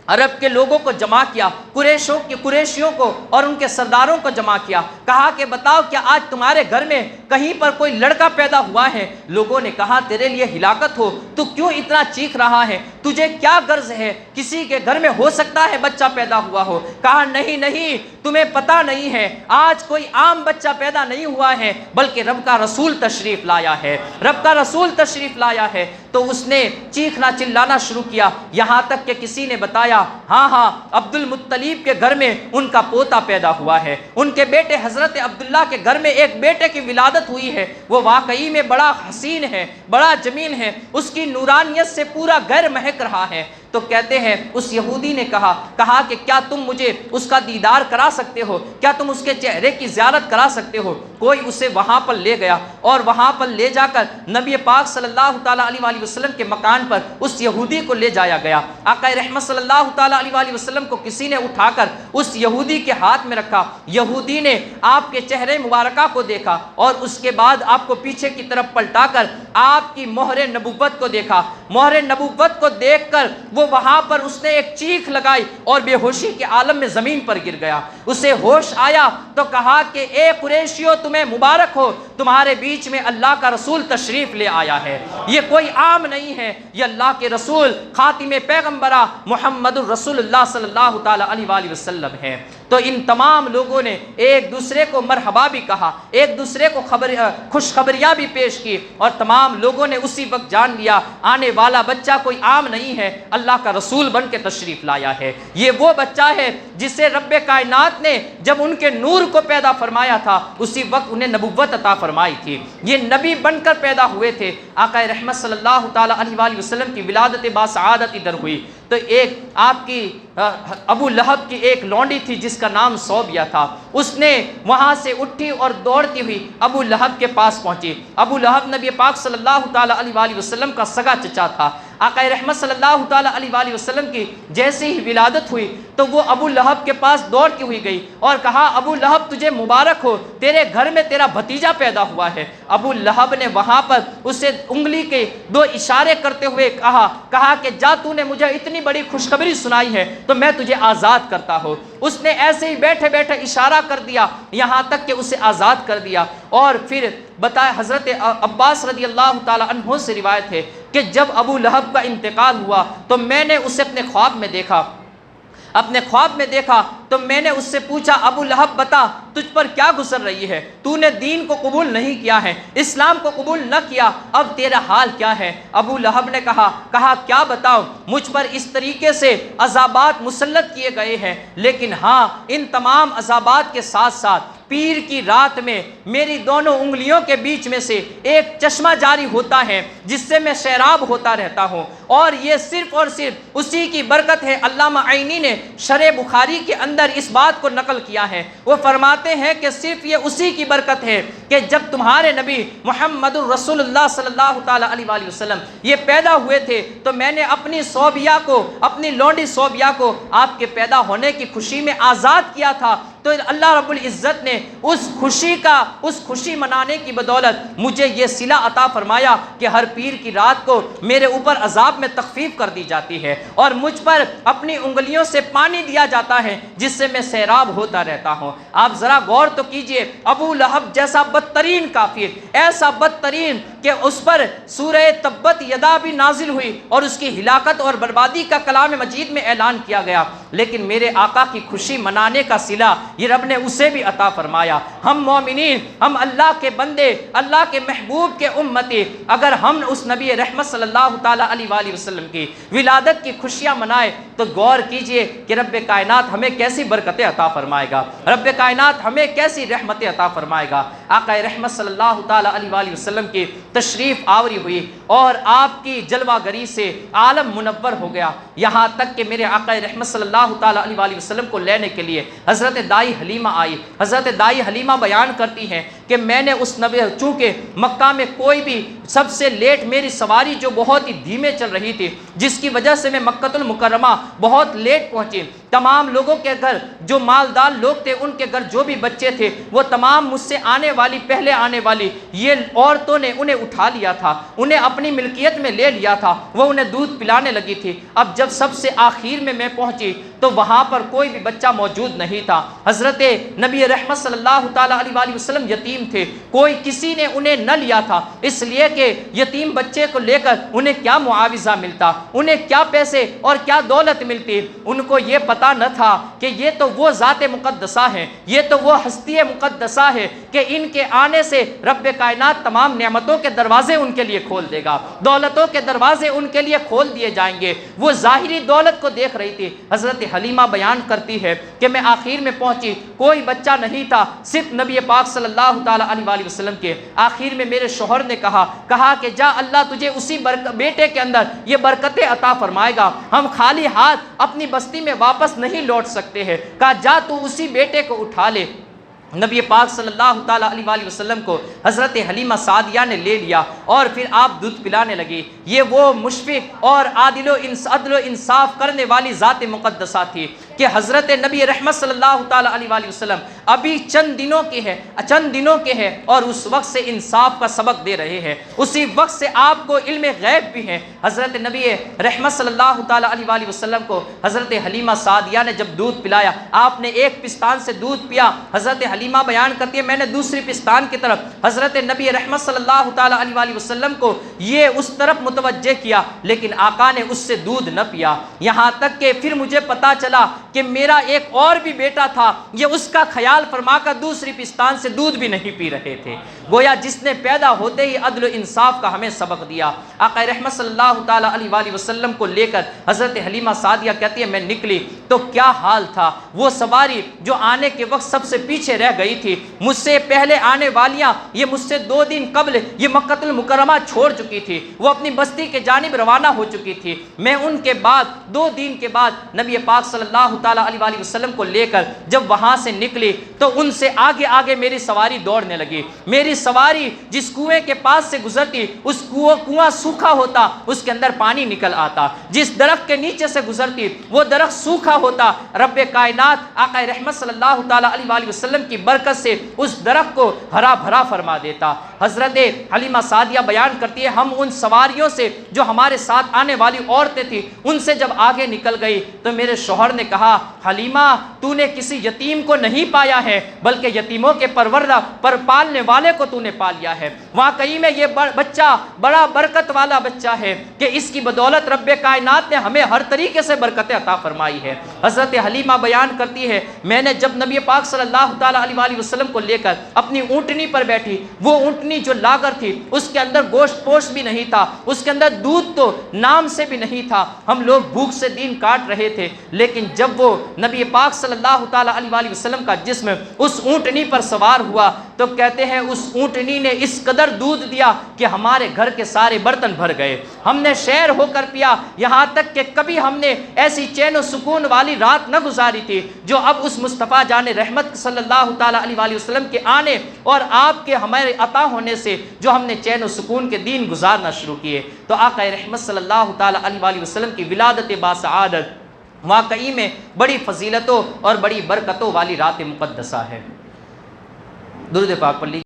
عرب کے لوگوں کو جمع کیا، قریشیوں کو اور ان کے سرداروں کو جمع کیا، کہا کہ بتاؤ کیا آج تمہارے گھر میں کہیں پر کوئی لڑکا پیدا ہوا ہے؟ لوگوں نے کہا تیرے لیے ہلاکت ہو، تو کیوں اتنا چیخ رہا ہے؟ تجھے کیا غرض ہے؟ کسی کے گھر میں ہو سکتا ہے بچہ پیدا ہوا ہو؟ کہا نہیں نہیں، تمہیں پتہ نہیں ہے، آج کوئی عام بچہ پیدا نہیں ہوا ہے، بلکہ رب کا رسول تشریف لایا ہے، رب کا رسول تشریف لایا ہے۔ تو اس نے چیخنا چلانا شروع کیا، یہاں تک کہ کسی نے بتایا ہاں عبد المطلب کے گھر میں ان کا پوتا پیدا ہوا ہے، ان کے بیٹے حضرت عبداللہ کے گھر میں ایک بیٹے کی ولادت ہوئی ہے، وہ واقعی میں بڑا حسین ہے، بڑا جمیل ہے، اس کی نورانیت سے پورا گھر مہک رہا ہے۔ تو کہتے ہیں اس یہودی نے کہا کہ کیا تم مجھے اس کا دیدار کرا سکتے ہو؟ کیا تم اس کے چہرے کی زیارت کرا سکتے ہو؟ کوئی اسے وہاں پر لے گیا اور وہاں پر لے جا کر نبی پاک صلی اللہ تعالیٰ علیہ وآلہ وسلم کے مکان پر اس یہودی کو لے جایا گیا۔ آقا رحمت صلی اللہ تعالیٰ علیہ وآلہ وسلم کو کسی نے اٹھا کر اس یہودی کے ہاتھ میں رکھا، یہودی نے آپ کے چہرے مبارکہ کو دیکھا اور اس کے بعد آپ کو پیچھے کی طرف پلٹا کر آپ کی مہر نبوت کو دیکھا، مہر نبوت کو دیکھ کر وہ وہاں پر اس نے ایک چیخ لگائی اور بے ہوشی کے عالم میں زمین پر گر گیا۔ اسے ہوش آیا تو کہا کہ اے قریشیو تمہیں مبارک ہو، تمہارے بیچ میں اللہ کا رسول تشریف لے آیا ہے، یہ کوئی عام نہیں ہے، یہ اللہ کے رسول خاتم پیغمبرہ محمد الرسول اللہ صلی اللہ تعالیٰ علیہ وآلہ وسلم ہے۔ تو ان تمام لوگوں نے ایک دوسرے کو مرحبا بھی کہا، ایک دوسرے کو خوشخبریاں بھی پیش کی، اور تمام لوگوں نے اسی وقت جان لیا آنے والا بچہ کوئی عام نہیں ہے، اللہ کا رسول بن کے تشریف لایا ہے، یہ وہ بچہ ہے جسے رب کائنات نے جب ان کے نور کو پیدا فرمایا تھا اسی وقت انہیں نبوت عطا فرمائی تھی، یہ نبی بن کر پیدا ہوئے تھے۔ آقا رحمت صلی اللہ تعالیٰ علیہ وآلہ وسلم کی ولادت باسعادت ادھر ہوئی تو ایک آپ کی ابو لہب کی ایک لونڈی تھی جس کا نام صوبیہ تھا، اس نے وہاں سے اٹھی اور دوڑتی ہوئی ابو لہب کے پاس پہنچی۔ ابو لہب نبی پاک صلی اللہ تعالیٰ علیہ وآلہ وسلم کا سگا چچا تھا۔ آقا رحمت صلی اللہ تعالیٰ علیہ وآلہ وسلم کی جیسے ہی ولادت ہوئی تو وہ ابو لہب کے پاس دوڑتی ہوئی گئی اور کہا ابو لہب تجھے مبارک ہو، تیرے گھر میں تیرا بھتیجا پیدا ہوا ہے۔ ابو لہب نے وہاں پر اسے انگلی کے دو اشارے کرتے ہوئے کہا کہ جا تو نے مجھے اتنی بڑی خوشخبری سنائی ہے تو میں تجھے آزاد کرتا ہوں۔ اس نے ایسے ہی بیٹھے بیٹھے اشارہ کر دیا یہاں تک کہ اسے آزاد کر دیا، اور پھر بتایا حضرت عباس رضی اللہ تعالیٰ عنہ سے روایت ہے کہ جب ابو لہب کا انتقال ہوا تو میں نے اسے اپنے خواب میں دیکھا تو میں نے اس سے پوچھا ابو لہب بتا تجھ پر کیا گزر رہی ہے؟ تو نے دین کو قبول نہیں کیا ہے، اسلام کو قبول نہ کیا، اب تیرا حال کیا ہے؟ ابو لہب نے کہا کیا بتاؤ، مجھ پر اس طریقے سے عذابات مسلط کیے گئے ہیں، لیکن ہاں ان تمام عذابات کے ساتھ ساتھ پیر کی رات میں میری دونوں انگلیوں کے بیچ میں سے ایک چشمہ جاری ہوتا ہے جس سے میں سیراب ہوتا رہتا ہوں، اور یہ صرف اور صرف اسی کی برکت ہے۔ علامہ عینی نے شرح بخاری کے اندر اس بات کو نقل کیا ہے، وہ فرماتے ہیں کہ صرف یہ اسی کی برکت ہے کہ جب تمہارے نبی محمد الرسول اللہ صلی اللہ تعالیٰ علیہ وآلہ وسلم یہ پیدا ہوئے تھے تو میں نے اپنی صوبیہ کو، اپنی لونڈی صوبیہ کو آپ کے پیدا ہونے کی خوشی میں آزاد کیا تھا، تو اللہ رب العزت نے اس خوشی منانے کی بدولت مجھے یہ صلہ عطا فرمایا کہ ہر پیر کی رات کو میرے اوپر عذاب میں تخفیف کر دی جاتی ہے اور مجھ پر اپنی انگلیوں سے پانی دیا جاتا ہے جس سے میں سیراب ہوتا رہتا ہوں۔ آپ ذرا غور تو کیجئے، ابو لہب جیسا بدترین کافر، ایسا بدترین کہ اس پر سورہ تبت یدا بھی نازل ہوئی اور اس کی ہلاکت اور بربادی کا کلام مجید میں اعلان کیا گیا، لیکن میرے آقا کی خوشی منانے کا صلہ یہ رب نے اسے بھی عطا فرمایا۔ ہم مومنین، ہم اللہ کے بندے، اللہ کے محبوب کے امتی، اگر ہم اس نبی رحمت صلی اللہ تعالیٰ علیہ وآلہ وسلم کی ولادت کی خوشیاں منائے تو غور کیجئے کہ رب کائنات ہمیں کیسی برکتیں عطا فرمائے گا، رب کائنات ہمیں کیسی رحمتیں عطا فرمائے گا۔ آقا رحمت صلی اللہ تعالیٰ علیہ وآلہ وسلم کی تشریف آوری ہوئی اور آپ کی جلوہ گری سے عالم منور ہو گیا، یہاں تک کہ میرے آقا رحمت صلی اللہ تعالیٰ علیہ وآلہ وسلم کو لینے کے لیے حضرت دائی حلیمہ آئی۔ حضرت دائی حلیمہ بیان کرتی ہیں کہ میں نے اس نبی، چونکہ مکہ میں کوئی بھی سب سے لیٹ میری سواری جو بہت ہی دھیمے چل رہی تھی، جس کی وجہ سے میں مکہ المکرمہ بہت لیٹ پہنچی، تمام لوگوں کے گھر جو مالدار لوگ تھے ان کے گھر جو بھی بچے تھے وہ تمام مجھ سے پہلے آنے والی یہ عورتوں نے انہیں اٹھا لیا تھا، انہیں اپنی ملکیت میں لے لیا تھا، وہ انہیں دودھ پلانے لگی تھی۔ اب جب سب سے آخر میں پہنچی تو وہاں پر کوئی بھی بچہ موجود نہیں تھا۔ حضرت نبی رحمت صلی اللہ تعالیٰ علیہ وآلہ وسلم یتیم تھے، کسی نے انہیں نہ لیا تھا، اس لیے کہ یتیم بچے کو لے کر انہیں کیا معاوضہ ملتا، انہیں کیا پیسے اور کیا دولت ملتی۔ ان کو یہ پتا نہ تھا کہ یہ تو وہ ذات مقدسہ ہے، یہ تو وہ ہستی مقدسہ ہے کہ ان کے آنے سے رب کائنات تمام نعمتوں کے دروازے ان کے لیے کھول دے گا، دولتوں کے دروازے ان کے لیے کھول دیے جائیں گے۔ وہ ظاہری دولت کو دیکھ رہی تھی۔ حضرت حلیمہ بیان کرتی ہے کہ میں آخر میں پہنچی، کوئی بچہ نہیں تھا، صرف نبی پاک صلی اللہ تعالیٰ علیہ وآلہ وسلم کے۔ آخر میں میرے شوہر نے کہا کہ جا، اللہ تجھے اسی بیٹے کے اندر یہ برکتیں عطا فرمائے گا، ہم خالی ہاتھ اپنی بستی میں واپس نہیں لوٹ سکتے ہیں، کہا جا تو اسی بیٹے کو اٹھا لے۔ نبی پاک صلی اللہ تعالیٰ علیہ وآلہ وسلم کو حضرت حلیمہ سعدیہ نے لے لیا اور پھر آپ دودھ پلانے لگی۔ یہ وہ مشفق اور عدل و انصاف کرنے والی ذات مقدسہ تھی کہ حضرت نبی رحمت صلی اللہ تعالیٰ علیہ وآلہ وسلم ابھی چند دنوں کے ہیں اور اس وقت سے انصاف کا سبق دے رہے ہیں، اسی وقت سے آپ کو علم غیب بھی ہے۔ حضرت نبی رحمت صلی اللہ تعالیٰ علیہ وآلہ وسلم کو حضرت حلیمہ سعدیہ نے جب دودھ پلایا، آپ نے ایک پستان سے دودھ پیا، حضرت حلیمہ بیان کرتی ہے میں نے دوسری پستان کی طرف حضرت نبی رحمت صلی اللہ تعالیٰ علیہ وآلہ وسلم کو یہ اس طرف متوجہ کیا، لیکن آقا نے اس سے دودھ نہ پیا، یہاں تک کہ پھر مجھے پتا چلا کہ میرا ایک اور بھی بیٹا تھا، یہ اس کا خیال فرما کر دوسری پستان سے دودھ بھی نہیں پی رہے تھے۔ گویا جس نے پیدا ہوتے ہی عدل و انصاف کا ہمیں سبق دیا۔ آقا رحمت صلی اللہ تعالیٰ علیہ وآلہ وسلم کو لے کر حضرت حلیمہ سعدیہ کہتی ہے میں نکلی تو کیا حال تھا، وہ سواری جو آنے کے وقت سب سے پیچھے رہ گئی تھی، مجھ سے پہلے آنے والیاں یہ مجھ سے 2 دن قبل یہ مکہ المکرمہ چھوڑ چکی تھی، وہ اپنی بستی کے جانب روانہ ہو چکی تھی، میں ان کے بعد 2 دن کے بعد نبی پاک صلی اللہ تعالیٰ علیہ وآلہ وسلم کو لے کر جب وہاں سے نکلی تو ان سے آگے میری سواری دوڑنے لگی۔ میری سواری جس کنویں کے پاس سے گزرتی اس کنواں سوکھا ہوتا، اس کے اندر پانی نکل آتا، جس درخت کے نیچے سے گزرتی وہ درخت سوکھا ہوتا، رب کائنات آقا رحمت صلی اللہ تعالیٰ علیہ وآلہ وسلم کی برکت سے اس درخت کو ہرا بھرا فرما دیتا۔ حضرت حلیمہ سعدیہ بیان کرتی ہے ہم ان سواریوں سے جو ہمارے ساتھ آنے والی عورتیں تھیں ان سے جب آگے نکل گئی تو میرے شوہر نے کہا حلیمہ تو نے کسی یتیم کو نہیں پایا ہے بلکہ یتیموں کے پروردہ پر پالنے والے کو تو نے پا لیا ہے، واقعی میں یہ بچہ بڑا برکت والا بچہ ہے کہ اس کی بدولت رب کائنات نے ہمیں ہر طریقے سے برکتیں عطا فرمائی ہے۔ حضرت حلیمہ بیان کرتی ہے میں نے جب نبی پاک صلی اللہ تعالیٰ علیہ وسلم کو لے کر اپنی اونٹنی پر بیٹھی، وہ اونٹنی جو لاغر تھی اس کے اندر گوشت پوش بھی نہیں تھا، اس کے اندر دودھ تو نام سے بھی نہیں تھا، ہم لوگ بھوک سے دین کاٹ رہے تھے، لیکن جب وہ نبی پاک صلی اللہ تعالیٰ علیہ وسلم کا جسم اس اونٹنی پر سوار ہوا تو کہتے ہیں اس اونٹنی نے اس قدر دودھ دیا کہ ہمارے گھر کے سارے برتن بھر گئے، ہم نے شیر ہو کر پیا، یہاں تک کہ کبھی ہم نے ایسی چین و سکون والی رات نہ گزاری تھی جو اب اس مصطفیٰ جان رحمت صلی اللہ تعالیٰ علیہ وسلم کے آنے اور آپ کے ہمارے عطا ہونے سے جو ہم نے چین و سکون کے دین گزارنا شروع کیے۔ تو آقا رحمت صلی اللہ تعالیٰ علیہ وسلم کی ولادت باسعادت واقعی میں بڑی فضیلتوں اور بڑی برکتوں والی رات مقدسہ ہے۔ درود پاک پڑھ لیجیے۔